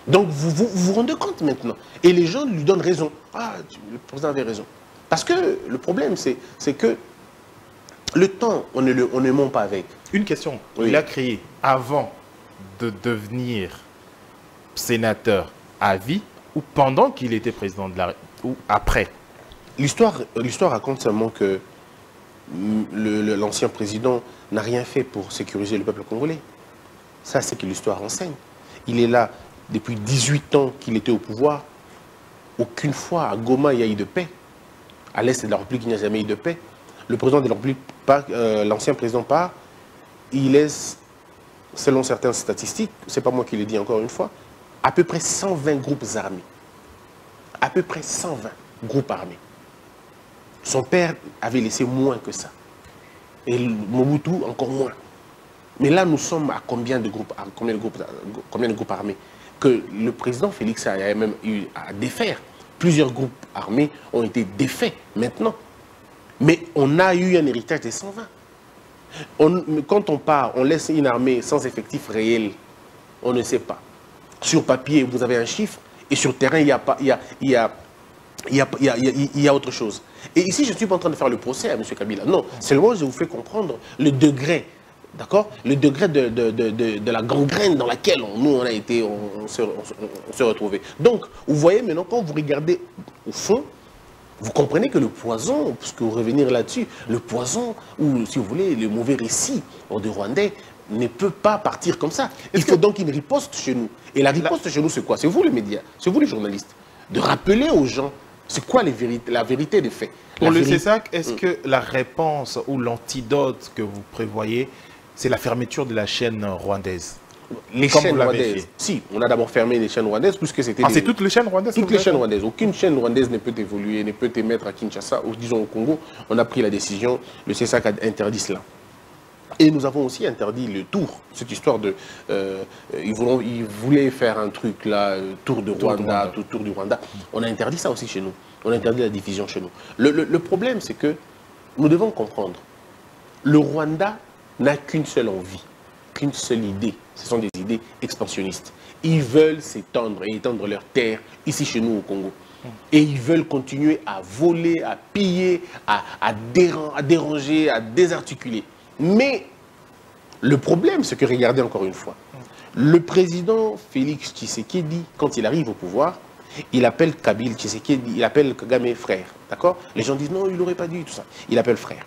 Donc vous rendez compte maintenant. Et les gens lui donnent raison. Ah, le président avait raison. Parce que le problème, c'est que le temps, on ne ment pas avec. Une question. Oui. Il a créé avant de devenir sénateur à vie ou pendant qu'il était président de la République ou après? L'histoire raconte seulement que l'ancien président n'a rien fait pour sécuriser le peuple congolais. Ça, c'est que l'histoire enseigne. Il est là depuis 18 ans qu'il était au pouvoir. Aucune fois à Goma, il y a eu de paix. À l'est de la République, il n'y a jamais eu de paix. Le président de la République, l'ancien président part, il laisse, selon certaines statistiques, c'est pas moi qui l'ai dit encore une fois, à peu près 120 groupes armés. À peu près 120 groupes armés. Son père avait laissé moins que ça. Et Mobutu encore moins. Mais là, nous sommes à combien de groupes armés? Que le président Félix a même eu à défaire. Plusieurs groupes armés ont été défaits maintenant. Mais on a eu un héritage des 120. Quand on part, on laisse une armée sans effectif réel. On ne sait pas. Sur papier, vous avez un chiffre. Et sur terrain, il y a autre chose. Et ici, je ne suis pas en train de faire le procès à M. Kabila. Non, seulement je vous fais comprendre le degré, d'accord? Le degré de la gangrène dans laquelle nous, on a été, on se retrouvait. Donc, vous voyez maintenant, quand vous regardez au fond, vous comprenez que le poison, puisque vous revenir là-dessus, le poison, ou si vous voulez, le mauvais récit des Rwandais, ne peut pas partir comme ça. Il faut donc une riposte chez nous. Et la riposte chez nous, c'est quoi? C'est vous les médias, c'est vous les journalistes. De rappeler aux gens, c'est quoi la vérité des faits. Pour le CESAC, est-ce que la réponse ou l'antidote que vous prévoyez, c'est la fermeture de la chaîne rwandaise? Les chaînes rwandaises. Si, on a d'abord fermé les chaînes rwandaises puisque c'était... Ah, c'est toutes les chaînes rwandaises? Toutes les chaînes rwandaises. Aucune chaîne rwandaise ne peut évoluer, ne peut émettre à Kinshasa, ou disons au Congo. On a pris la décision, le CESAC a interdit cela. Et nous avons aussi interdit le tour, cette histoire de... ils voulaient faire un truc là, tour du Rwanda. On a interdit ça aussi chez nous. On a interdit la division chez nous. Le problème, c'est que nous devons comprendre. Le Rwanda n'a qu'une seule envie, qu'une seule idée. Ce sont des idées expansionnistes. Ils veulent s'étendre et étendre leurs terres ici chez nous au Congo. Et ils veulent continuer à voler, à piller, à déranger, à désarticuler. Mais le problème, c'est que, regardez encore une fois, le président Félix Tshisekedi, quand il arrive au pouvoir, il appelle Kabila Tshisekedi, il appelle Kagame frère, d'accord? Les gens disent non, il n'aurait pas dit tout ça. Il appelle frère.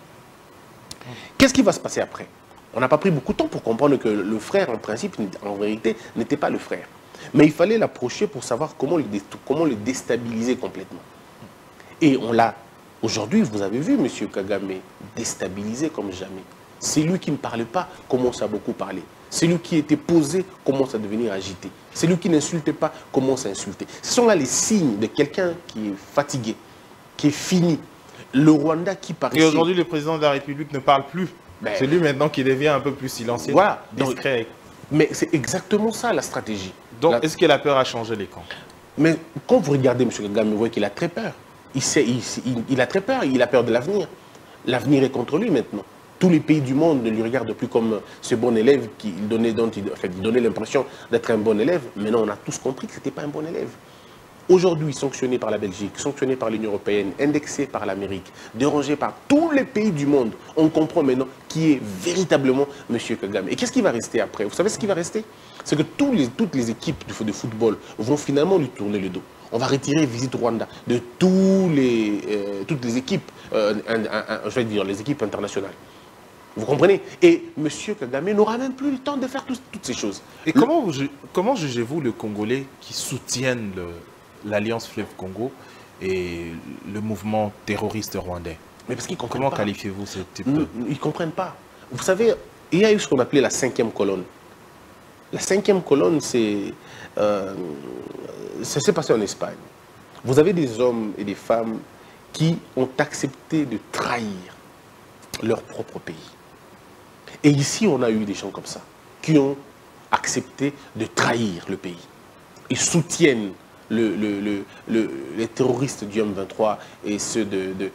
Qu'est-ce qui va se passer après? On n'a pas pris beaucoup de temps pour comprendre que le frère, en principe, en vérité, n'était pas le frère. Mais il fallait l'approcher pour savoir comment le déstabiliser complètement. Et on l'a, aujourd'hui, vous avez vu M. Kagame déstabilisé comme jamais. C'est lui qui ne parlait pas, commence à beaucoup parler. C'est lui qui était posé, commence à devenir agité. C'est lui qui n'insultait pas, commence à insulter. Ce sont là les signes de quelqu'un qui est fatigué, qui est fini. Le Rwanda qui paraissait... Et aujourd'hui, le président de la République ne parle plus. C'est lui maintenant qui devient un peu plus silencieux, voilà, discret. Mais c'est exactement ça la stratégie. Donc, est-ce qu'il a peur à changer les camps? Mais quand vous regardez M. Kagame, vous voyez qu'il a très peur. Il a très peur, il a peur de l'avenir. L'avenir est contre lui maintenant. Tous les pays du monde ne lui regardent plus comme ce bon élève il donnait l'impression d'être un bon élève. Maintenant, on a tous compris que ce n'était pas un bon élève. Aujourd'hui, sanctionné par la Belgique, sanctionné par l'Union européenne, indexé par l'Amérique, dérangé par tous les pays du monde, on comprend maintenant qui est véritablement M. Kagame. Et qu'est-ce qui va rester après? Vous savez ce qui va rester? C'est que toutes les équipes de football vont finalement lui tourner le dos. On va retirer Visite Rwanda de toutes les équipes, je vais dire les équipes internationales. Vous comprenez? Et M. Kagame n'aura même plus le temps de faire toutes ces choses. Et comment jugez-vous le Congolais qui soutiennent l'Alliance Fleuve Congo et le mouvement terroriste rwandais? Mais parce qu'ils comprennent pas. Comment qualifiez-vous ce type de... Ils ne comprennent pas. Vous savez, il y a eu ce qu'on appelait la 5e colonne. La 5e colonne, ça s'est passé en Espagne. Vous avez des hommes et des femmes qui ont accepté de trahir leur propre pays. Et ici, on a eu des gens comme ça, qui ont accepté de trahir le pays. Ils soutiennent les terroristes du M23 et ceux de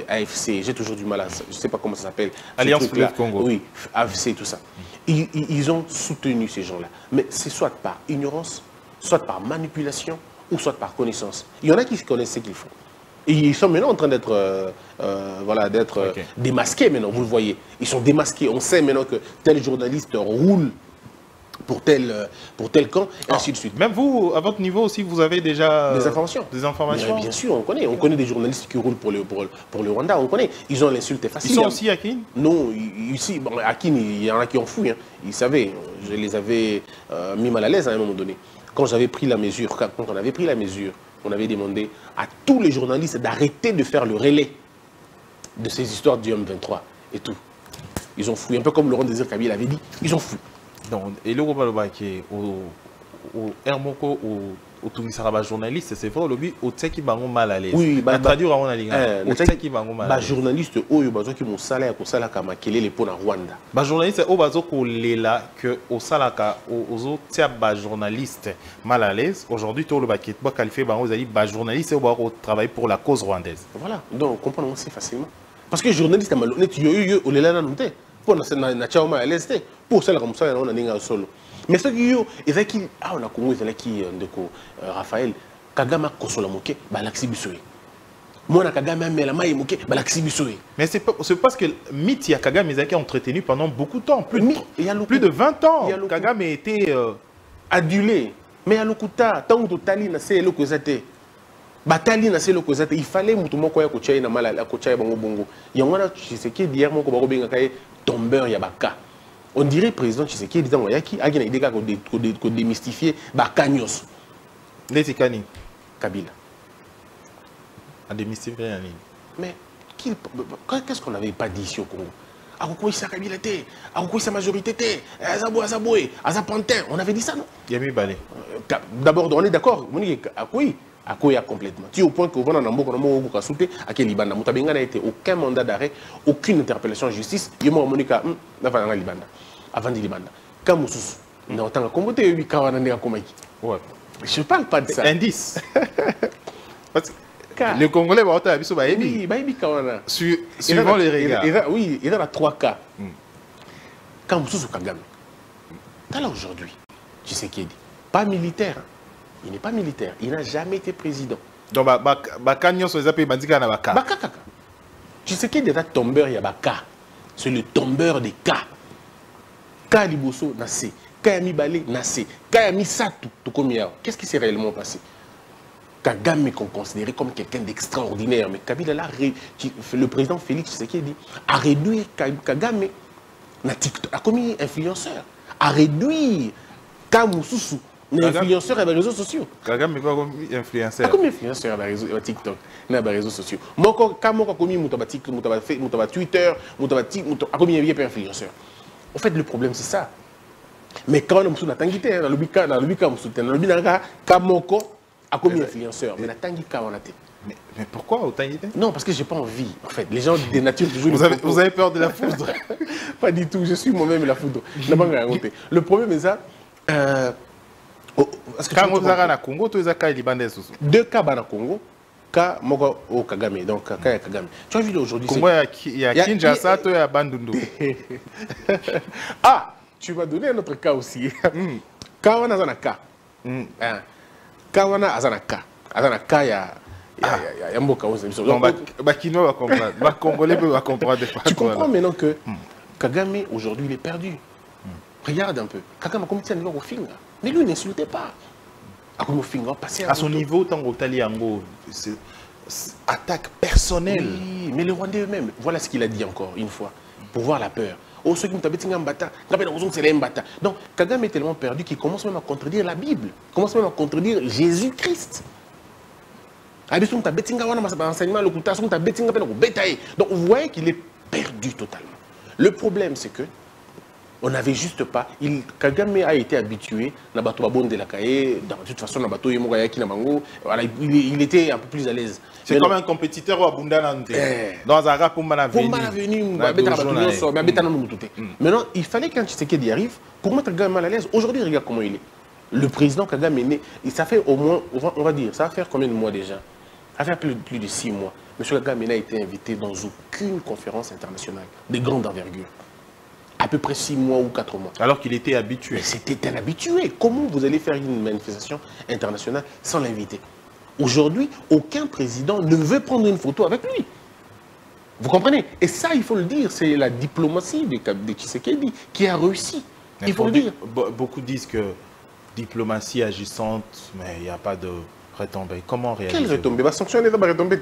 AFC, j'ai toujours du mal à... Je ne sais pas comment ça s'appelle. Alliance Fleuve Congo. Oui, AFC, tout ça. Ils ont soutenu ces gens-là. Mais c'est soit par ignorance, soit par manipulation, ou soit par connaissance. Il y en a qui connaissent ce qu'ils font. Et ils sont maintenant en train d'être voilà, démasqués maintenant, vous le voyez. Ils sont démasqués. On sait maintenant que tel journaliste roule pour tel camp, et ainsi de suite. Même vous, à votre niveau aussi, vous avez déjà des informations. Des informations. Mais bien sûr, on connaît. On connaît des journalistes qui roulent pour le Rwanda. On connaît. Ils ont l'insulte facile. Ils sont aussi à Kin? Non, ici, bon, à Kin, il y en a qui ont fouillé. Hein. Ils savaient. Je les avais mis mal à l'aise à un moment donné. Quand j'avais pris la mesure, quand on avait pris la mesure, on avait demandé à tous les journalistes d'arrêter de faire le relais de ces histoires du M23 et tout. Ils ont fouillé, un peu comme Laurent Désir Kabila avait dit, ils ont fouillé. Donc, et le Robalobaki qui est au Hermoko, au Tounisaraba journaliste, c'est vrai, le but, au Tseki Bango mal à l'aise. Oui, bah, traduire à mon alinga. Au Tseki Bango mal à l'aise. Journaliste, Oyo Bazo qui m'ont salé à Kosala Kamakele les pona Rwanda. Bah, journaliste, au Bazo Kolela, que au Salaka, aux autres, bah, journaliste mal à l'aise. Aujourd'hui, tout le baquet, bah, qualifié, bah, vous avez dit, bah, journaliste, au travail pour la cause rwandaise. Voilà, donc on comprend aussi facilement. Parce que journaliste, malhonnête, yo, au Lela Nante, pour na Tchaoma à l'Est, pour ça, comme ça, on a un solo. Mais ce qui est qui on a connu qui Raphaël Kagame kosola moke balaksi bisoye. Moi na Kagame mela mai moke balaksi bisoye. Mais c'est parce que mythe ya Kagame a été entretenu pendant beaucoup de temps, plus de 20 ans. Kagame était adulé. Mais ya lokuta tant que tali na c'est lokozate. Batali na c'est lokozate, il fallait mutumo ko ya ko chai na mala ko chai bango bongo. Yangwana Tshisekedi hier moko bako benga kai tombeur ya baka. On dirait président Tshisekedi disant Yaki a des gars qu'on démystifier Bakanyos. Les Kani Kabila. A démystifier mais qu'est-ce qu'on n'avait pas dit ici au Congo? Akoko sa Kabila té, Akoko sa majorité té, Azaboué, Azapantin, on avait dit ça non? Yami Balé. D'abord on est d'accord, on dit Akoya complètement. Tu es au point que vous n'avez pas sauté à quel Libanda. Moutabinga n'a été aucun mandat d'arrêt, aucune interpellation en justice. Yemo Monika, avant Libanda. Avant de Libanda. Kamoussous. Non, autant que Congo, tu es 8 Kawana Nega Komaki. Ouais. Je ne parle pas de ça. Indice. Parce que les Congolais vont avoir un Baïbi. Baïbi Kawana. Suivant les regards. Oui, il y a 3 cas. Kamoussous ou Kagame. T'as là aujourd'hui, tu sais qui dit. Pas militaire. Il n'est pas militaire. Il n'a jamais été président. Donc, Bakanyos, les appels Bandika na Baka. Baka kaka. Tu sais qu'il y a déjà tombeur, il y a Baka. C'est le tombeur des cas. Ka Liboso, Nassé. Kayami Balé, Nassé. Kayami Satou, Tokomiao. Qu'est-ce qui s'est réellement passé? Kagame qu'on considérait comme quelqu'un d'extraordinaire. Mais Kabila, là, le président Félix Tshisekedi a réduit Kagame na TikTok, a commis influenceur, a réduit Kamoussou. Influenceur et les réseaux sociaux. Kagame est comme influenceur. Comme influenceur et les TikTok, et les réseaux sociaux. Moi, quand je suis Twitter, je suis influenceur. En fait, le problème, c'est ça. Mais quand on a tangité, dans le bika, dans le influenceur. Mais la tangika, on a été. Mais pourquoi autant idée? Non, parce que j'ai pas envie. En fait, les gens de nature toujours. Vous avez peur de la foudre? Pas du tout. Je suis moi-même la foudre. Le problème est ça. Quand vous avez au Congo, tu as cas libanais. 2 cas au Congo, cas au Kagame. Donc cas Kagame. Tu as vu aujourd'hui. Congo, il y a Kinshasa, tu as Bandundu. Ah, tu m'as donné un autre cas aussi. Kawana Zanaka. Kawana Azanaka. Azanaka, il y a un mot Kawana. Bakino va comprendre. Congolais va comprendre. Tu comprends maintenant que Kagame, aujourd'hui, il est perdu. Regarde un peu. Kagame a commis un niveau au finger. Mais lui, n'insultez pas. À son niveau, tant que c'est attaque personnelle. Oui, mais les Rwandais eux-mêmes, voilà ce qu'il a dit encore une fois, pour voir la peur. Oh, ceux qui m'ont tabé Mbata, donc Kagame est tellement perdu qu'il commence même à contredire la Bible, commence même à contredire Jésus-Christ. Donc vous voyez qu'il est perdu totalement. Le problème, c'est que on n'avait juste pas. Kagame a été habitué à la de la Kaye. De toute façon, il était un peu plus à l'aise. C'est comme un compétiteur au Bundanante. Dans un rap pour Maintenant, il fallait qu'un Tshisekedi arrive pour mettre Kagame mal à l'aise. Aujourd'hui, regarde comment il est. Le président Kagame est né, et ça fait au moins, on va dire, ça va faire combien de mois déjà? Ça fait plus de 6 mois. M. Kagame n'a été invité dans aucune conférence internationale de grande envergure. À peu près 6 mois ou 4 mois. Alors qu'il était habitué. C'était un habitué. Comment vous allez faire une manifestation internationale sans l'inviter? Aujourd'hui, aucun président ne veut prendre une photo avec lui. Vous comprenez? Et ça, il faut le dire, c'est la diplomatie de Tshisekedi qui a réussi. Il faut le dire. Beaucoup disent que diplomatie agissante, mais il n'y a pas de retombées. Comment réaliser? Quelle retombée? Va sanctionner, va retomber.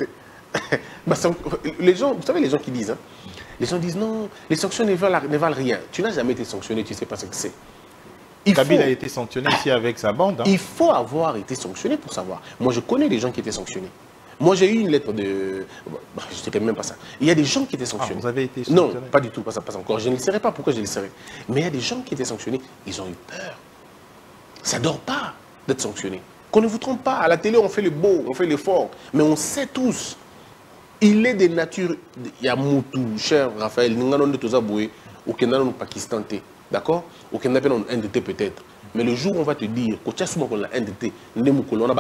Les gens, vous savez, les gens qui disent, hein, les gens disent non, les sanctions ne valent rien. Tu n'as jamais été sanctionné, tu ne sais pas ce que c'est. Kabila a été sanctionné ici avec sa bande. Hein. Il faut avoir été sanctionné pour savoir. Moi, je connais des gens qui étaient sanctionnés. Moi, j'ai eu une lettre de... je ne dirais même pas ça. Il y a des gens qui étaient sanctionnés. Vous avez été sanctionné? Non, pas du tout, pas encore. Je ne le serai pas. Pourquoi je le serai? Mais il y a des gens qui étaient sanctionnés. Ils ont eu peur. Ça ne dort pas d'être sanctionné. Qu'on ne vous trompe pas. À la télé, on fait le beau, on fait l'effort. Mais on sait tous. Il est de nature... Il y a Moutou, cher Raphaël, nous avons de Tozaboué, au Kenya, au Pakistan, d'accord? Au Kenya, on a NDT peut-être. Mais le jour où on va te dire que tu as souvent la NDT, on a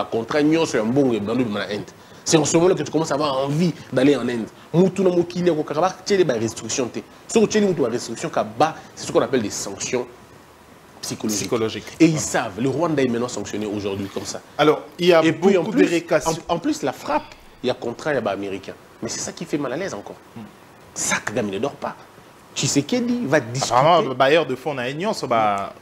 un contrat sur un bon et dans l'Inde. C'est en ce moment que tu commences à avoir envie d'aller en Inde. Moutou na mokili au Karabakh, tu as des restrictions. Ce que tu as des restrictions, c'est ce qu'on appelle des sanctions psychologiques. Et ils savent, le Rwanda est maintenant sanctionné aujourd'hui comme ça. Alors, il y a beaucoup de récassions. En plus, la frappe, il y a contrat, il y a américain. Mais c'est ça qui fait mal à l'aise encore. Ça, Kagame ne dort pas. Tshisekedi va discuter. Apparemment, bailleur de fonds na Aignan, ça va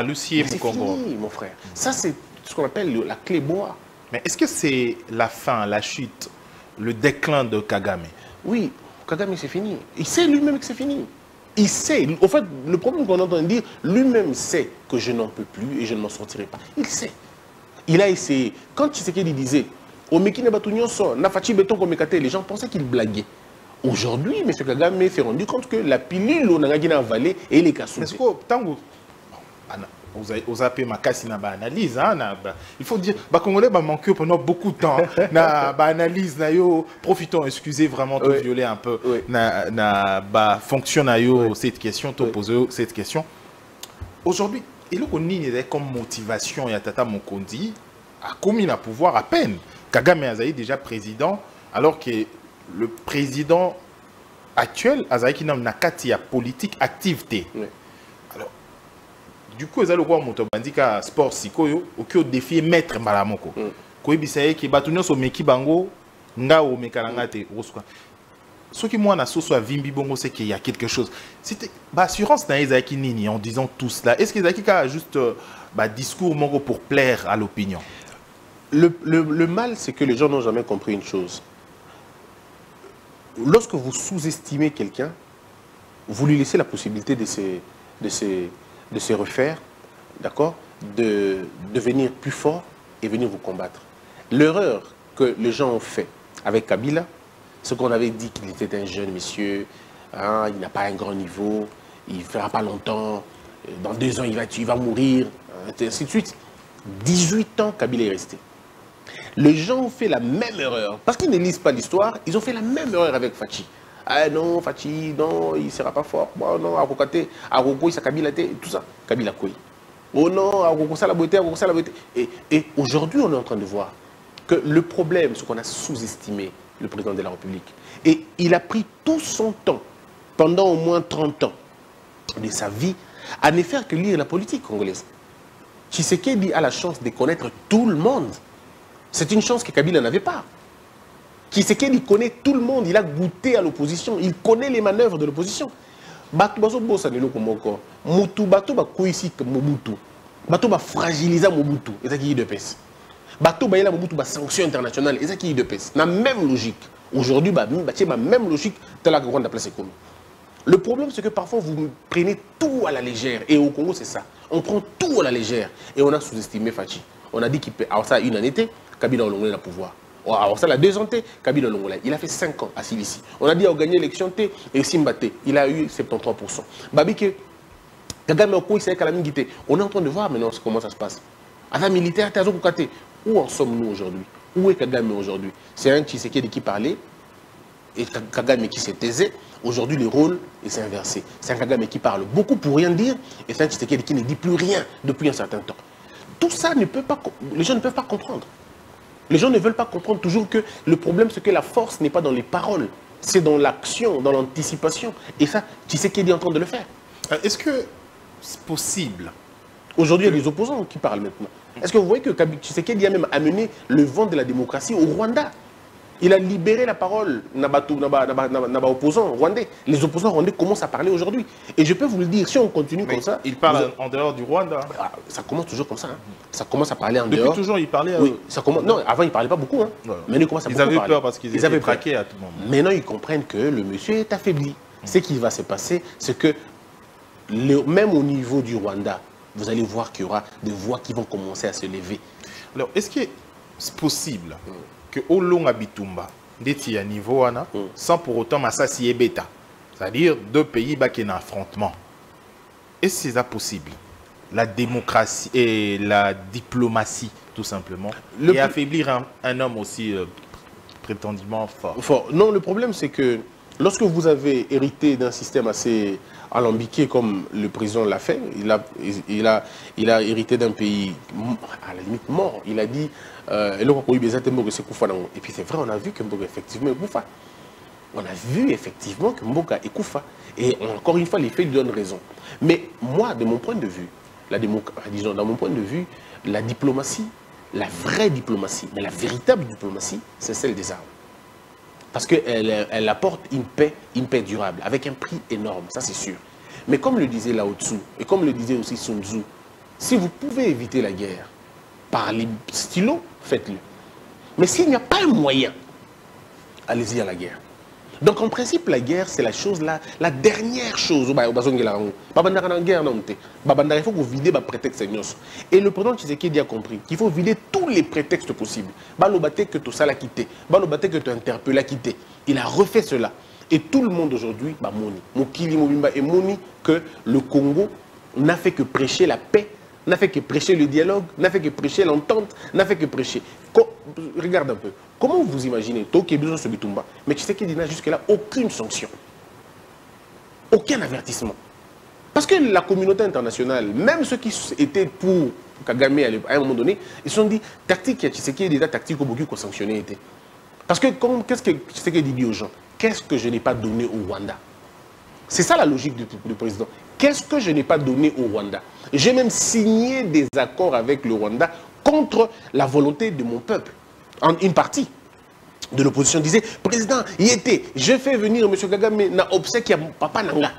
Lucier c'est fini, mon frère. Ça, c'est ce qu'on appelle la clé bois. Mais est-ce que c'est la fin, la chute, le déclin de Kagame? Oui, Kagame, c'est fini. Il sait lui-même que c'est fini. Il sait. En fait, le problème qu'on entend dire, lui-même sait que je n'en peux plus et je ne m'en sortirai pas. Il sait. Il a essayé. Quand Tshisekedi disait, les gens pensaient qu'il blaguait. Aujourd'hui, M. Kagame s'est rendu compte que la pilule, on a avalé et les cassous. Est-ce que tant vous avez ma casse na analyse, il faut dire, les Congolais manqué pendant beaucoup de temps na analyse na yo, profitons, excusez vraiment de violer un peu na fonction na yo cette question, te poser cette question. Aujourd'hui, il y a comme motivation et Tata Mokondi a commis le pouvoir à peine. Kagame Azaï déjà président, alors que le président actuel, Azaï qui n'a pas politique activité. Alors, du coup, il y a le roi Motobandika sport sikoyo, au défi maître Malamoko. Ko ibisaye ki batunyo so meki bango nga o mekalanga te roswa. Ce qui moi na so vimbi bongo c'est qu'il y a quelque chose. C'était assurance na Ezaki nini en disant tout cela. Est-ce que Ezaki a juste discours mongo pour plaire à l'opinion? Le mal, c'est que les gens n'ont jamais compris une chose. Lorsque vous sous-estimez quelqu'un, vous lui laissez la possibilité de se refaire, d'accord, de devenir plus fort et venir vous combattre. L'erreur que les gens ont fait avec Kabila, c'est qu'on avait dit qu'il était un jeune monsieur, hein, il n'a pas un grand niveau, il ne fera pas longtemps, dans 2 ans il va mourir, et ainsi de suite. 18 ans, Kabila est resté. Les gens ont fait la même erreur. Parce qu'ils ne lisent pas l'histoire, ils ont fait la même erreur avec Fachi. Ah non, Fachi, non, il ne sera pas fort. Oh non, Akokate, Akoko, il s'est Kabila, tout ça. Kabila Koui. Oh non, Akoko, ça la beauté, Akoko, ça la beauté. Et aujourd'hui, on est en train de voir que le problème, c'est qu'on a sous-estimé le président de la République. Et il a pris tout son temps, pendant au moins 30 ans de sa vie, à ne faire que lire la politique congolaise. Tshisekedi a la chance de connaître tout le monde. C'est une chance que Kabila n'avait pas. Tshisekedi connaît tout le monde, il a goûté à l'opposition, il connaît les manœuvres de l'opposition. Bato bazo bossa nelo komoko. Mutu bato ba koisi Mobutu. Bato ba fragiliser Mobutu, ezaki de pes. Bato ba yela Mobutu ba sanction internationale, ezaki de pes. Na même logique. Aujourd'hui ba même logique telle que Rwanda place comme. Le problème, c'est que parfois, vous prenez tout à la légère. Et au Congo, c'est ça. On prend tout à la légère. Et on a sous-estimé Fachi. On a dit qu'il peut avoir ça une année, Kabila Olongolé le pouvoir. Alors ça, la 2 ans, Kabila Olongolé. Il a fait 5 ans à Silici. On a dit qu'il a gagné l'élection, et Simbate, il a eu 73%. Babike, Kagame Oko, il s'est calamité. On est en train de voir maintenant comment ça se passe. À la militaire, où en sommes-nous aujourd'hui? Où est Kagame aujourd'hui? C'est un Tshisekedi qui parlait, et Kagame qui s'est taisé. Aujourd'hui, le rôle est inversé. C'est un Kagame qui parle beaucoup pour rien dire, et c'est un Tshisekedi qui ne dit plus rien depuis un certain temps. Tout ça, les gens ne peuvent pas comprendre. Les gens ne veulent pas comprendre toujours que le problème, c'est que la force n'est pas dans les paroles, c'est dans l'action, dans l'anticipation. Et ça, Tshisekedi est en train de le faire. Est-ce que c'est possible? Aujourd'hui, il y a des opposants qui parlent maintenant. Est-ce que vous voyez que Tshisekedi a même amené le vent de la démocratie au Rwanda? Il a libéré la parole Naba opposants rwandais. Les opposants rwandais commencent à parler aujourd'hui. Et je peux vous le dire, si on continue comme ça... Il parle en dehors du Rwanda. Ça commence toujours comme ça. Hein. Ça commence à parler en Depuis dehors. Toujours, il parlait... Oui, ça commence... Non, avant, il ne parlait pas beaucoup. Hein. Ouais. Maintenant, il commence à beaucoup parler. Ils avaient peur parce qu'ils étaient traqués à tout moment. Maintenant, ils comprennent que le monsieur est affaibli. Ce qui va se passer, c'est que même au niveau du Rwanda, vous allez voir qu'il y aura des voix qui vont commencer à se lever. Alors, est-ce que c'est possible que au long Bitumba, d'être à niveau sans pour autant Massassi et Beta, c'est-à-dire deux pays qui ont un affrontement, est-ce que c'est possible? La démocratie et la diplomatie, tout simplement, et affaiblir un homme aussi prétendument fort. Non, le problème, c'est que lorsque vous avez hérité d'un système assez alambiqué comme le président l'a fait, il a hérité d'un pays à la limite mort. Il a dit, et puis c'est vrai, on a vu que Mboka effectivement est Koufa. On a vu effectivement que Mboka est Koufa. Et encore une fois, les faits lui donnent raison. Mais moi, de mon point de vue, dans mon point de vue, la diplomatie, la vraie diplomatie, mais la véritable diplomatie, c'est celle des armes. Parce qu'elle apporte une paix durable, avec un prix énorme, ça c'est sûr. Mais comme le disait Lao Tzu, et comme le disait aussi Sun Tzu, si vous pouvez éviter la guerre par les stylos, faites-le. Mais s'il n'y a pas un moyen, allez-y à la guerre. Donc en principe, la guerre, c'est la chose, la dernière chose. Il faut que vous videz les prétextes. Et le président Tshisekedi a compris qu'il faut vider tous les prétextes possibles. Que tout ça l'a quitté. Que tu interpellé l'a quitté. Il a refait cela. Et tout le monde aujourd'hui, Mokili Mobimba et Moni, que le Congo n'a fait que prêcher la paix, n'a fait que prêcher le dialogue, n'a fait que prêcher l'entente, n'a fait que prêcher. Regarde un peu. Comment vous imaginez, mais Tshisekedi n'a jusque-là aucune sanction. Aucun avertissement. Parce que la communauté internationale, même ceux qui étaient pour Kagame à un moment donné, ils se sont dit, tactique, Tshisekedi est déjà tactique au Boku qu'on sanctionné. Parce que qu'est-ce que Tshisekedi dit aux gens? Qu'est-ce que je n'ai pas donné au Rwanda? C'est ça la logique du président. Qu'est-ce que je n'ai pas donné au Rwanda? J'ai même signé des accords avec le Rwanda contre la volonté de mon peuple. Une partie de l'opposition disait, président, je fais venir M. Kagame na obsèque à Papa Nanga.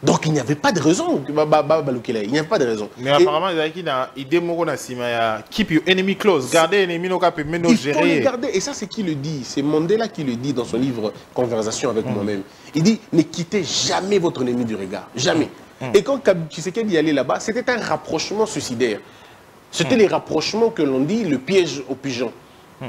Donc il n'y avait pas de raison. Il n'y avait pas de raison. Mais apparemment, il dit keep your enemy close. Gardez l'ennemi, il faut le garder. Et ça, c'est qui le dit? C'est Mandela qui le dit dans son livre Conversation avec moi-même. Il dit, ne quittez jamais votre ennemi du regard. Jamais. Et quand Tshisekedi y allait là-bas, c'était un rapprochement suicidaire. C'était les rapprochements que l'on dit, le piège aux pigeons.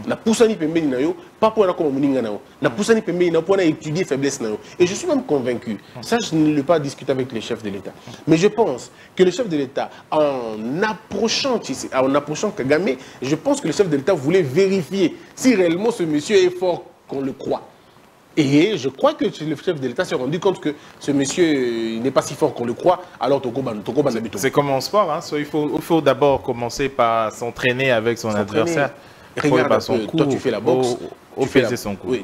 Na poussani pembeni na yo, pas pour comme moninga na yo. Na poussani pembeni na pour étudier faiblesse na yo. Et je suis même convaincu, ça je ne l'ai pas discuté avec les chefs de l'État, mais je pense que le chef de l'État, en approchant Kagame, je pense que le chef de l'État voulait vérifier si réellement ce monsieur est fort qu'on le croit. Et je crois que le chef de l'État s'est rendu compte que ce monsieur n'est pas si fort qu'on le croit, alors Tokoban habite. C'est comme en sport, hein? Il faut d'abord commencer par s'entraîner avec son adversaire. Regarde un peu, toi tu fais la boxe, oui,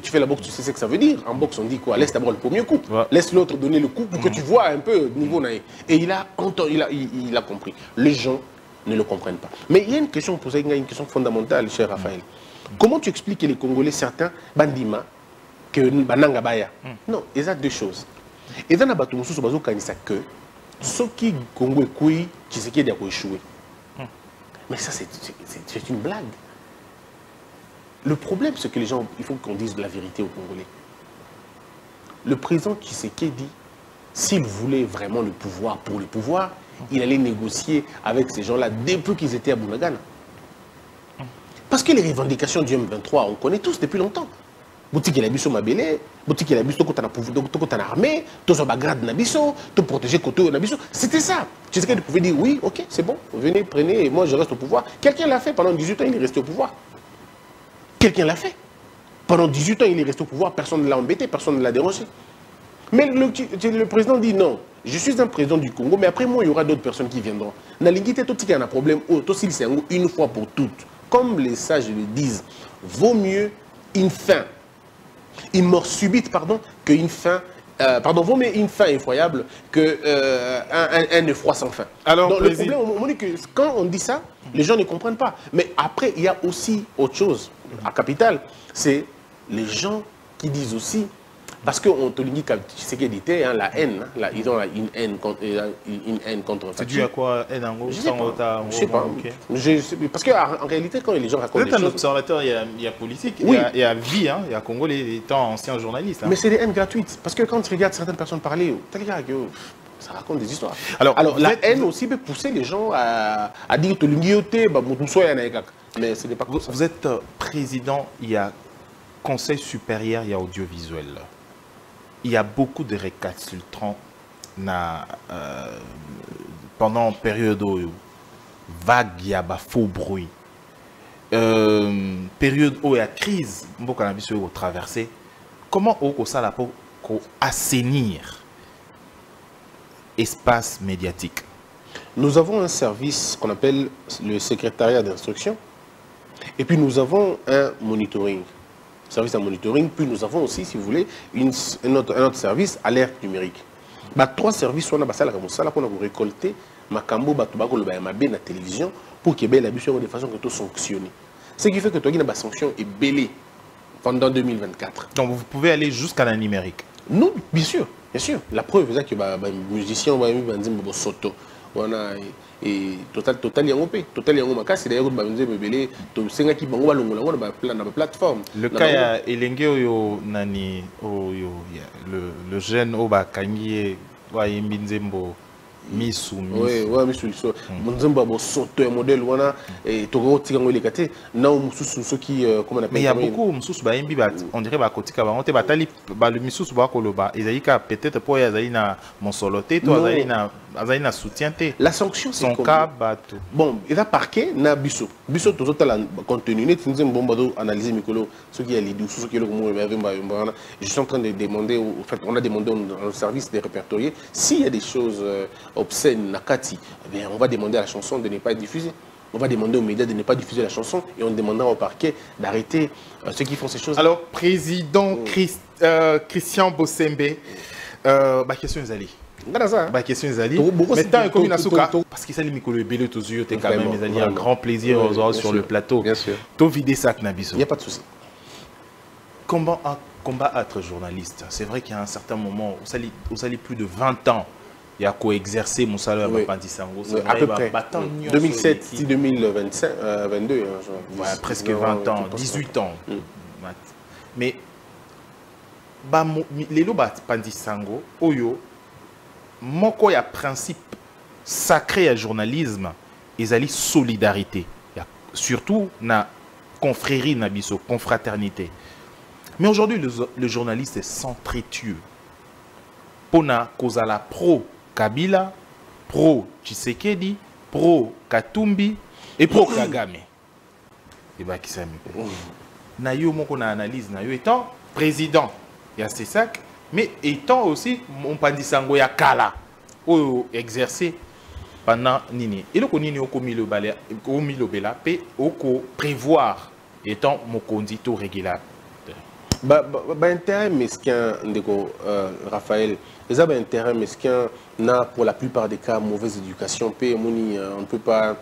tu fais la boxe, tu sais ce que ça veut dire. En boxe on dit quoi? Laisse d'abord le premier coup, laisse l'autre donner le coup pour que tu vois un peu le niveau naïf. Et il a compris. Les gens ne le comprennent pas. Mais il y a une question posée, une question fondamentale, cher Raphaël. Comment tu expliques que les Congolais, certains, bandima, que bananga baya? Non, il y a deux choses. Et dans la bataille, que ceux qui Congo et Koui, Tshisekedi a échoué. Mais ça c'est une blague. Le problème, c'est que les gens, il faut qu'on dise la vérité aux Congolais. Le président Tshisekedi, s'il voulait vraiment le pouvoir pour le pouvoir, il allait négocier avec ces gens-là depuis qu'ils étaient à Bunagana. Parce que les revendications du M23, on connaît tous depuis longtemps. Boutique la biso mabele, boutique la biso kota na armée, tous en bagrade na biso, tout protéger côté na biso. C'était ça. Tshisekedi pouvait dire oui, ok, c'est bon, venez, prenez, et moi je reste au pouvoir. Quelqu'un l'a fait pendant 18 ans, il est resté au pouvoir. Quelqu'un l'a fait. Pendant 18 ans, il est resté au pouvoir, personne ne l'a embêté, personne ne l'a dérangé. Mais le président dit non. je suis un président du Congo, mais après moi, il y aura d'autres personnes qui viendront. Nalingite, tout il y a un problème, une fois pour toutes. Comme les sages le disent, vaut mieux une mort subite, pardon, qu'une fin. Vaut mieux une fin effroyable qu'un effroi sans fin. Alors, donc, le problème, on dit que quand on dit ça, les gens ne comprennent pas. Mais après, il y a aussi autre chose à Capital, c'est les gens qui disent aussi, parce qu'on te dit ce qu'il était, hein, la haine, hein, ils ont une haine contre. C'est dû à quoi, haine en gros? Je ne sais pas. Parce qu'en réalité, quand les gens racontent des choses... Vous êtes un observateur, il y a politique, oui. il y a vie, hein, il y a Congolais étant anciens journalistes. Hein. Mais c'est des haines gratuites. Parce que quand tu regardes certaines personnes parler, ça raconte des histoires. Alors la haine aussi peut pousser les gens à dire que mais ce n'est pas comme ça. Vous êtes président, il y a Conseil supérieur, il y a audiovisuel. Il y a beaucoup de récalcitrants pendant une période où vague, il y a faux bruit. Période où il y a crise, beaucoup de traversée. Comment on ça pour assainir l'espace médiatique? Nous avons un service qu'on appelle le secrétariat d'instruction. Et puis nous avons un monitoring. Service de monitoring, puis nous avons aussi, si vous voulez, un autre service, alerte numérique. Trois services sont là pour récolter la télévision pour qu'il y ait la de façon que tout sanctionné. Ce qui fait que tu as une sanction est bellée pendant 2024. Donc vous pouvez aller jusqu'à la numérique? Non, bien sûr, bien sûr. La preuve, c'est que les musiciens vont soto. Et total yango makasi d'ailleurs babenze bebele to senga ki bango balongola ngona ba plan na plateforme. Le cas ya elenge oyo nani oyo le jeune oba kangiye wa yimbinzembo misu. Oui, misu so. Bonzemba bo soto ya modèle wana et to tika ngo lekate na mususu soki comment on appelle. Mais il y a beaucoup mususu ba yimbi ba on dirait ba kotika ba on te batali ba le mususu ba koloba ezalika peut-être pour ya zalina monsoloté to azalina soutien te. La sanction c'est son cas bateau. Bon, il a parqué na biso tout la contenu net nous bon bado analyser mikolo ce qui est l'idée ce qui est le mot je suis en train de demander au fait on a demandé au service des répertoriés s'il y a des choses obscènes nakati, eh bien on va demander à la chanson de ne pas être diffusée. On va demander aux médias de ne pas diffuser la chanson et on demandera au parquet d'arrêter ceux qui font ces choses. Alors, président Christian Bossembe, ma question est allée. Ma question est allée. Maintenant, comme parce que ça, les micros, belé tous yeux, t'es quand même un grand plaisir sur le plateau. Bien sûr. Tout vider ça, Knabiso. Il n'y a pas de souci. Combat être journaliste. C'est vrai qu'il y a un certain moment, vous allez plus de 20 ans. Il y a coexercé mon salaire à Pandisango. À peu près. 2007-2022. Ouais, presque 20 ans, 18 ans. Mais, les lots Pandisango, Oyo, moko y a principe sacré à journalisme, ils allaient solidarité. Surtout, na confrérie, na biso, confraternité. Mais aujourd'hui, le journaliste est centrétueux. Pona Kozala pro Kabila, pro Tshisekedi, pro Katumbi et pro Kagame. Et bah qui s'aime. Nayo moko na analyse nayo étant président, il y a ces sacs, mais étant aussi mon Pandisango ya kala ou exercé pendant nini. Et le konini oko milo bela pe oko prévoir étant mon condito régulier. Intérêt mesquin ndeko Raphaël. Les intérêts mesquins n'a pour la plupart des cas mauvaise éducation. On ne peut pas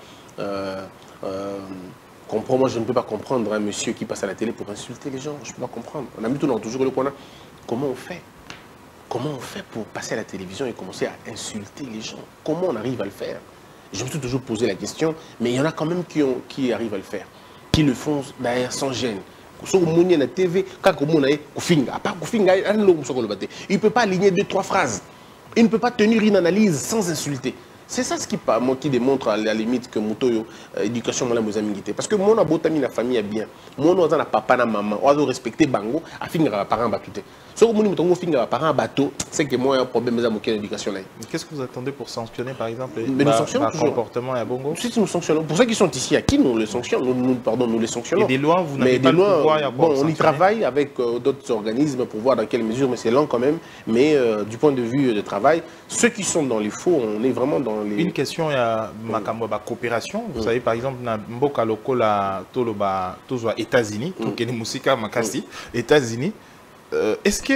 comprendre. Moi, je ne peux pas comprendre un monsieur qui passe à la télé pour insulter les gens. Je ne peux pas comprendre. On a mis toujours le point. Comment on fait? Comment on fait pour passer à la télévision et commencer à insulter les gens? Comment on arrive à le faire? Je me suis toujours posé la question, mais il y en a quand même qui arrivent à le faire, qui le font d'ailleurs sans gêne. Il ne peut pas aligner 2-3 phrases. Il ne peut pas tenir une analyse sans insulter. C'est ça ce qui démontre à la limite que Moutoyo, éducation, moi, la amitié. Parce que moi, on a beau la famille est bien. Moi, on a papa, na maman, on doit respecter Bango, à finir à parents battus. Si on a finir à parents bateau, c'est que moi, un problème de l'éducation. Qu'est-ce que vous attendez pour sanctionner, par exemple, mais nous sanctionnons toujours. Comportement à Bongo? Si nous sanctionnons, pour ceux qui sont ici, à qui nous les sanctionnons, nous les sanctionnons. Et des lois, vous n'avez pas le pouvoir. Bon, on y travaille avec d'autres organismes pour voir dans quelle mesure, mais c'est lent quand même. Mais du point de vue de travail, ceux qui sont dans les faux, on est vraiment dans les... Une question, il y a ma coopération. Vous savez, par exemple, dans Mboka Lokola, Toloba, Tozwa, États-Unis, États-Unis, est-ce que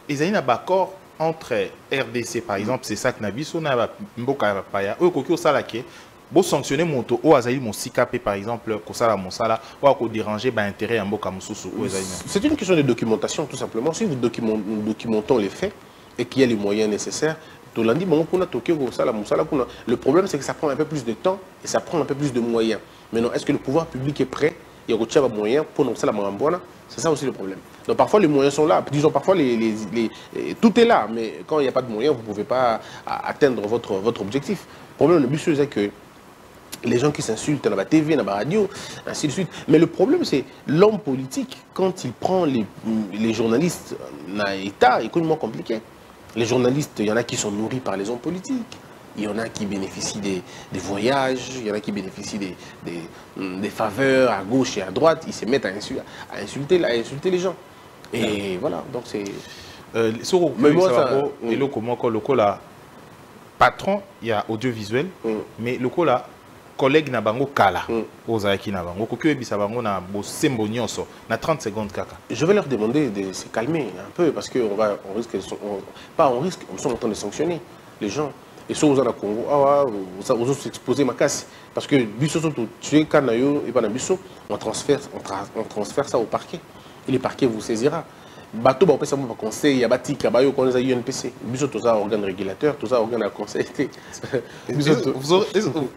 il y a un accord entre RDC, par exemple, c'est ça que Nabiso n'a Mboka Paya, ou Kokyo Salake, pour sanctionner mon taux, ou Azaï mon sikapé, par exemple, Kosala Monsala, ou à déranger l'intérêt à Mboka Moussou. C'est une question de documentation, tout simplement. Si nous documentons les faits et qu'il y a les moyens nécessaires, le problème, c'est que ça prend un peu plus de temps et ça prend un peu plus de moyens. Maintenant, est-ce que le pouvoir public est prêt? Il y a des moyens pour nous faire la Marambouana. C'est ça aussi le problème. Donc parfois les moyens sont là. Disons parfois tout est là, mais quand il n'y a pas de moyens, vous ne pouvez pas atteindre votre objectif. Le problème le plus c'est que les gens qui s'insultent dans la TV, dans la radio, ainsi de suite. Mais le problème c'est l'homme politique, quand il prend les journalistes dans l'État, c'est complètement compliqué. Les journalistes, il y en a qui sont nourris par les hommes politiques. Il y en a qui bénéficient des voyages, il y en a qui bénéficient des faveurs à gauche et à droite. Ils se mettent à insulter les gens. Et voilà, donc c'est... Mais moi, ça... Et le patron, il y a audiovisuel, mais le collègue na bango kala ozaki na bango kokyo ebisa bango na bosembo nyonso na 30 secondes kaka. Je vais leur demander de se calmer un peu parce que on risque on sont en train de sanctionner les gens. Et ceux aux Congo, vous exposez ma casse. Parce que tu es Kanayo et Banabiso, on transfère ça au parquet. Et le parquet vous saisira. Bateau, on peut savoir conseil, il y a Bati, Kabayo, qu'on les a UNPC. Biso, tout ça, organe régulateur, tout ça, organe à conseil.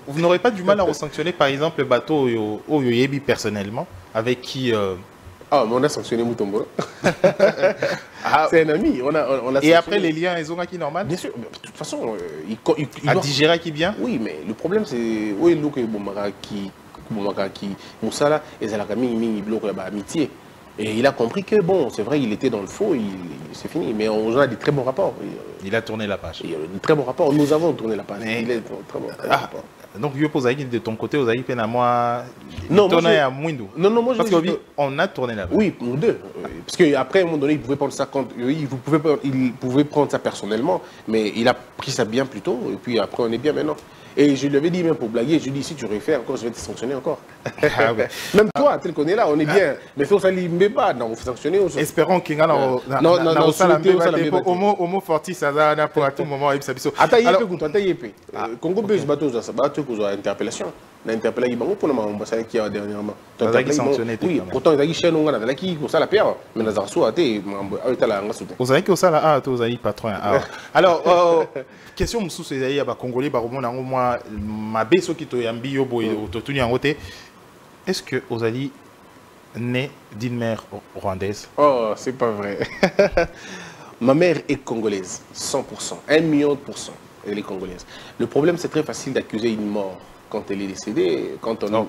Vous n'aurez pas du mal à sanctionner, par exemple, le bateau Oyoyebi personnellement, avec qui. Ah, mais on a sanctionné Moutombo. C'est un ami. Et après, les liens, ils ont acquis normal? Bien sûr. De toute façon, il doit... digérer qui bien? Oui, mais le problème, c'est... Oui, le qui Moussala, et Zalakami, bloque là-bas, amitié. Et il a compris que, bon, c'est vrai, il était dans le faux, c'est fini. Mais on a des très bons rapports. Il a tourné la page. Il y a de très bons rapports. Nous avons tourné la page. Il est très bon rapport. Donc, je pose de ton côté, vous avez peine à moi. Non, moi, parce qu'on a tourné la page. Oui, nous deux. Parce qu'après, à un moment donné, il pouvait prendre ça il pouvait prendre ça personnellement, mais il a pris ça bien plus tôt. Et puis après, on est bien maintenant. Et je lui avais dit, même pour blaguer, je lui ai dit, si tu refais encore, je vais te sanctionner encore. Ah ouais. Même toi, tel qu'on est là, on est bien. Mais il faut ça ne pas, non, faut sanctionner aussi. Espérons qu'il y a homo fortis, ça va pour à tout moment. Congo Belge, bateau, interpellation. L'interpellation, il pour l'ambassade qui a dernièrement. Oui, pourtant, il y a chaîne, on a qui pour ça la pierre. Mais nous avons souhaité, vous avez que ça là, vous avez patron. Alors, question sous ces aïe, Congolais, moi, ma baisse qui te yambi yobo et autotuni en côté. Est-ce que vous avez né d'une mère rwandaise? Oh, c'est pas vrai. Ma mère est congolaise, 100%, 1 million %. Elle est congolaise. Le problème, c'est très facile d'accuser une mort quand elle est décédée. Quand on,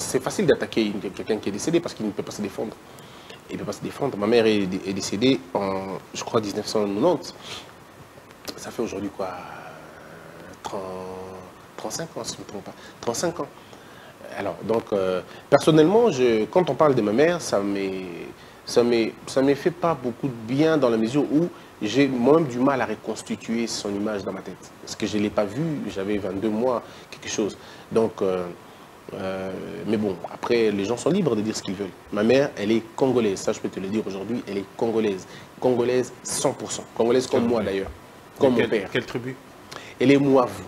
c'est facile d'attaquer quelqu'un qui est décédé parce qu'il ne peut pas se défendre. Il ne peut pas se défendre. Ma mère est décédée en, je crois, 1990. Ça fait aujourd'hui quoi, 35 ans, si je ne me trompe pas. 35 ans. Alors, donc, personnellement, quand on parle de ma mère, ça ne me fait pas beaucoup de bien dans la mesure où j'ai moi-même du mal à reconstituer son image dans ma tête. Parce que je ne l'ai pas vue, j'avais 22 mois, quelque chose. Donc, mais bon, après, les gens sont libres de dire ce qu'ils veulent. Ma mère, elle est congolaise, ça je peux te le dire aujourd'hui, elle est congolaise. Congolaise 100%. Congolaise comme moi d'ailleurs, comme mon père. Quelle tribu? Elle est Mouavu.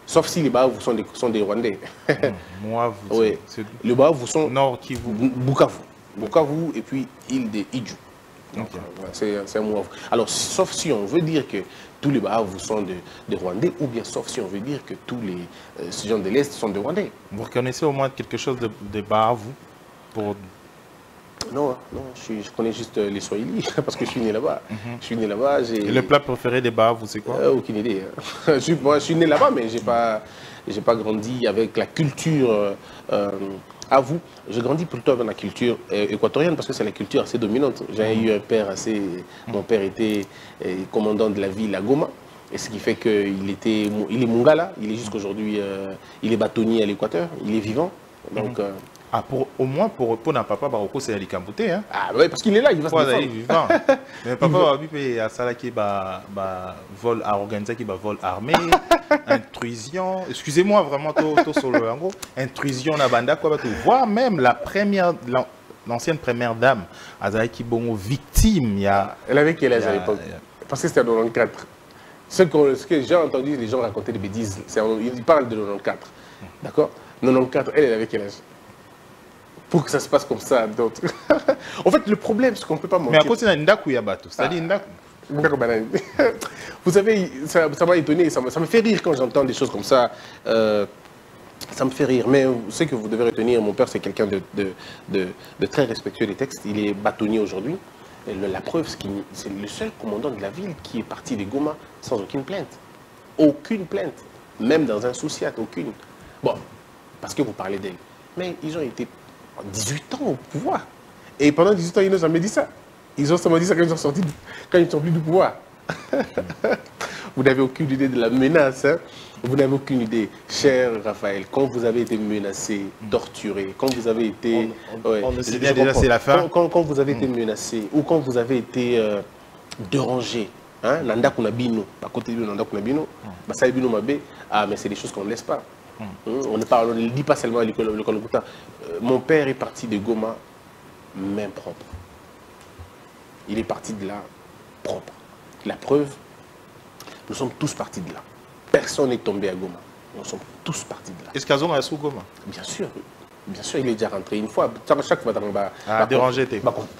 Sauf si les Bahavus sont des Rwandais. Mouavu. Oui. Les Bahavus sont Nord Kivu. Bukavu. Bukavu et puis île de Idju. Okay. C'est un Mouavu. Alors, sauf si on veut dire que tous les Bahavus sont des Rwandais, ou bien sauf si on veut dire que tous ces gens de l'Est sont des Rwandais. Vous reconnaissez au moins quelque chose de Bahavu pour... Non, non, je connais juste les Swahili parce que je suis né là-bas. Je suis né là-bas. Et le plat préféré des Bahavou, c'est quoi? Aucune idée. Moi, je suis né là-bas, mais j'ai pas grandi avec la culture. À vous, j'ai grandi plutôt avec la culture équatorienne parce que c'est la culture assez dominante. J'ai eu un père assez. Mon père était commandant de la ville à Goma. Et ce qui fait qu'il est Mongala. Il est jusqu'aujourd'hui. Il est bâtonnier à l'Équateur. Il est vivant. Donc. Ah, au moins pour un papa Baroko, c'est Ali Kambouté, hein? Ah oui, parce qu'il est là, il va se défendre. Vivant. Mais papa Babi a ça qui vol à organiser qui vol armé, intrusion. Excusez-moi vraiment tout sur le en gros. Intrusion na banda quoi tu vois même l'ancienne première dame Azaki Bongo victime il y a. Elle avait quel âge à l'époque? Parce que c'était en 94. Ce que j'ai entendu les gens raconter des bêtises, ils parlent de 94. D'accord? 94, elle avait quel âge? Pour que ça se passe comme ça, d'autres. En fait, le problème, c'est qu'on ne peut pas mentir. Mais à cause de Ndaku Yabato, c'est-à-dire Ndaku. Vous savez, ça m'a étonné, ça me fait rire quand j'entends des choses comme ça. Ça me fait rire. Mais ce que vous devez retenir, mon père, c'est quelqu'un de très respectueux des textes. Il est bâtonnier aujourd'hui. La preuve, c'est le seul commandant de la ville qui est parti de Goma sans aucune plainte. Aucune plainte. Même dans un souciat, aucune. Bon, parce que vous parlez d'elle. Mais ils ont été 18 ans au pouvoir. Et pendant 18 ans, ils n'ont jamais dit ça. Ils ont seulement dit ça quand ils sont plus du pouvoir. Vous n'avez aucune idée de la menace. Hein? Vous n'avez aucune idée. Cher Raphaël, quand vous avez été menacé, torturé, quand vous avez été... On ne sait bien déjà, c'est la fin. Quand vous avez été menacé ou quand vous avez été dérangé, hein? Nanda Kunabino, à côté de Nanda Kunabino, Basaibino Mabe, mais c'est des choses qu'on ne laisse pas. On ne dit pas seulement à l'école. Mon père est parti de Goma, main propre. Il est parti de là, propre. La preuve, nous sommes tous partis de là. Personne n'est tombé à Goma. Nous sommes tous partis de là. Est-ce qu'Azon a sous Goma? Bien sûr. Bien sûr, il est déjà rentré une fois. Chaque fois, déranger.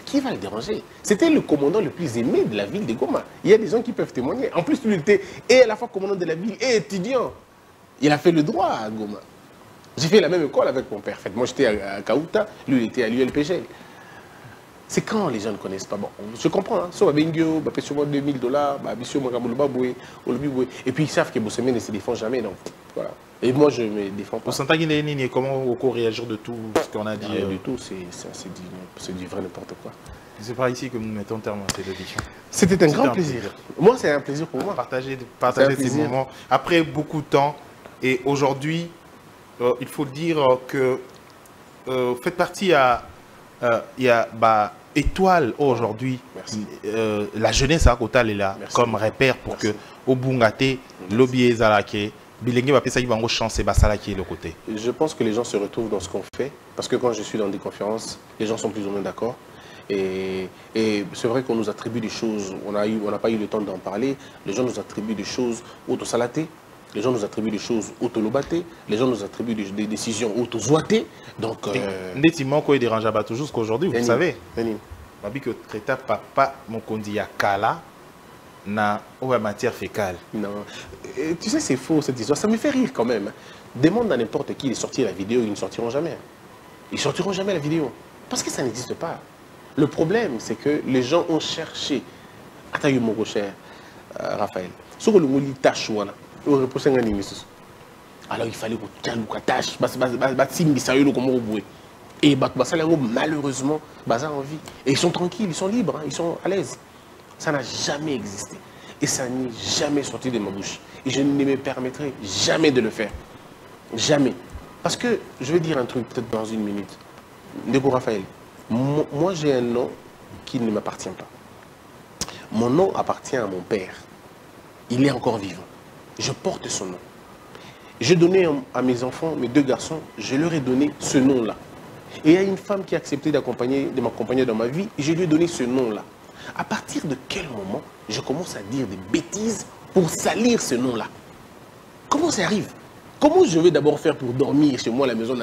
Qui va le déranger? C'était le commandant le plus aimé de la ville de Goma. Il y a des gens qui peuvent témoigner. En plus, lui, il était et à la fois commandant de la ville et étudiant. Il a fait le droit à Goma. J'ai fait la même école avec mon père. Moi, j'étais à Kauta, lui, il était à l'ULPG. C'est quand les gens ne connaissent pas. Bon, je comprends. Hein. Sur Bengio, sur $2000, et puis ils savent que Bossemé ne se défend jamais. Donc, voilà. Et moi, je ne me défends pas. Au Santagine, comment on réagir de tout ce qu'on a dit du tout, c'est du vrai n'importe quoi. C'est par ici que nous mettons terme à cette édition. C'était un grand plaisir. Moi, c'est un plaisir pour moi. Partager ces moments. Après beaucoup de temps, et aujourd'hui, il faut dire que faites partie il y a Étoile aujourd'hui. La jeunesse à Kota est là comme repère pour que au Bungate, lobby Zalake, Bilingue va passer une chance et Basalaki le côté. Je pense que les gens se retrouvent dans ce qu'on fait parce que quand je suis dans des conférences, les gens sont plus ou moins d'accord. Et c'est vrai qu'on nous attribue des choses, on n'a pas eu le temps d'en parler, les gens nous attribuent des choses auto-salaté, les gens nous attribuent des choses auto-lobaté, les gens nous attribuent des décisions auto-zoité. Donc, nettement, quoi, il dérange pas toujours jusqu'aujourd'hui, vous savez. Je que traiter papa, mon condi à Kala, na matière fécale. Non. Et tu sais, c'est faux cette histoire, ça me fait rire quand même. Demande à n'importe qui de sortir la vidéo, ils ne sortiront jamais. Ils ne sortiront jamais la vidéo, parce que ça n'existe pas. Le problème, c'est que les gens ont cherché. Attends, mon cher Raphaël. Ce que le tâche, alors il fallait que tu tâche, et malheureusement, envie. Et ils sont tranquilles, ils sont libres, hein, ils sont à l'aise. Ça n'a jamais existé. Et ça n'est jamais sorti de ma bouche. Et je ne me permettrai jamais de le faire. Jamais. Parce que, je vais dire un truc peut-être dans une minute. Ndeko Raphaël, moi j'ai un nom qui ne m'appartient pas. Mon nom appartient à mon père. Il est encore vivant. Je porte son nom. J'ai donné à mes enfants, mes 2 garçons, je leur ai donné ce nom-là. Et il y a une femme qui a accepté de m'accompagner dans ma vie, et je lui ai donné ce nom-là. À partir de quel moment je commence à dire des bêtises pour salir ce nom-là? Comment ça arrive? Comment je vais d'abord faire pour dormir chez moi à la maison,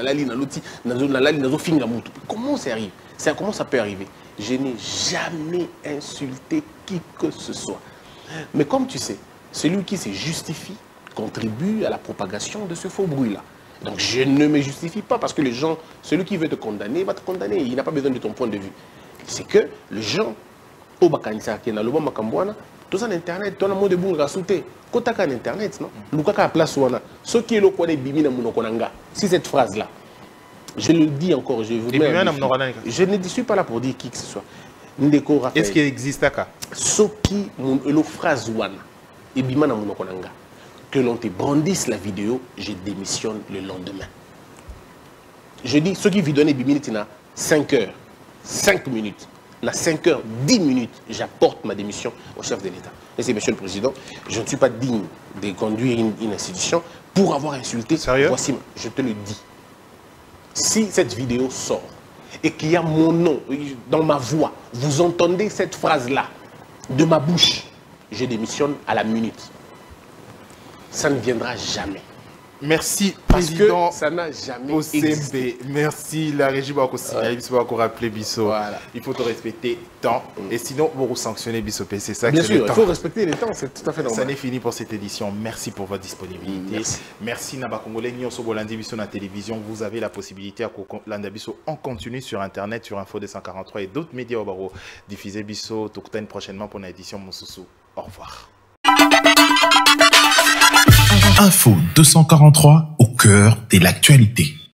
comment ça arrive? Comment ça peut arriver? Je n'ai jamais insulté qui que ce soit. Mais comme tu sais, celui qui se justifie contribue à la propagation de ce faux bruit-là. Donc je ne me justifie pas parce que les gens, celui qui veut te condamner, va te condamner. Il n'a pas besoin de ton point de vue. C'est que les gens, au Bakanisa, qui est dans le bon Makambouana, tout ça en Internet, tout le monde est bon à sauter. Quand tu as en Internet, non? Lukaka a place ouana. Ce qui est le quoi des bimina monokonanga. Si cette phrase-là, je le dis encore, je vous mets. Je ne suis pas là pour dire qui que ce soit. Est-ce qu'il existe à quoi? Ce qui est la phrase ouana, et bimana monokonanga. Que l'on te brandisse la vidéo, je démissionne le lendemain. Je dis, ceux qui vous donnent 10 minutes, il y a 5 heures, 5 minutes. Il y a 5 heures, 10 minutes, j'apporte ma démission au chef de l'État. Et c'est Monsieur le Président, je ne suis pas digne de conduire une institution pour avoir insulté. Sérieux? Voici, je te le dis. Si cette vidéo sort et qu'il y a mon nom dans ma voix, vous entendez cette phrase-là de ma bouche, je démissionne à la minute. Ça ne viendra jamais. Merci, parce Président. Que ça n'a jamais existé. Merci, la régie va encore rappeler Bisso. Voilà. Il faut te respecter temps. Et sinon, vous vous sanctionnez Bisso. C'est ça. Bien sûr, il faut respecter les temps, c'est tout à fait normal. Ça n'est fini pour cette édition. Merci pour votre disponibilité. Merci Naba Congolais. Nyoso Bolandi Bisso na télévision. Vous avez la possibilité à Landa Bisso en continu sur Internet, sur Info 243 et d'autres médias au barreau. Diffuser Bisso, Tokten prochainement pour une édition Moussoussou. Au revoir. Info 243 au cœur de l'actualité.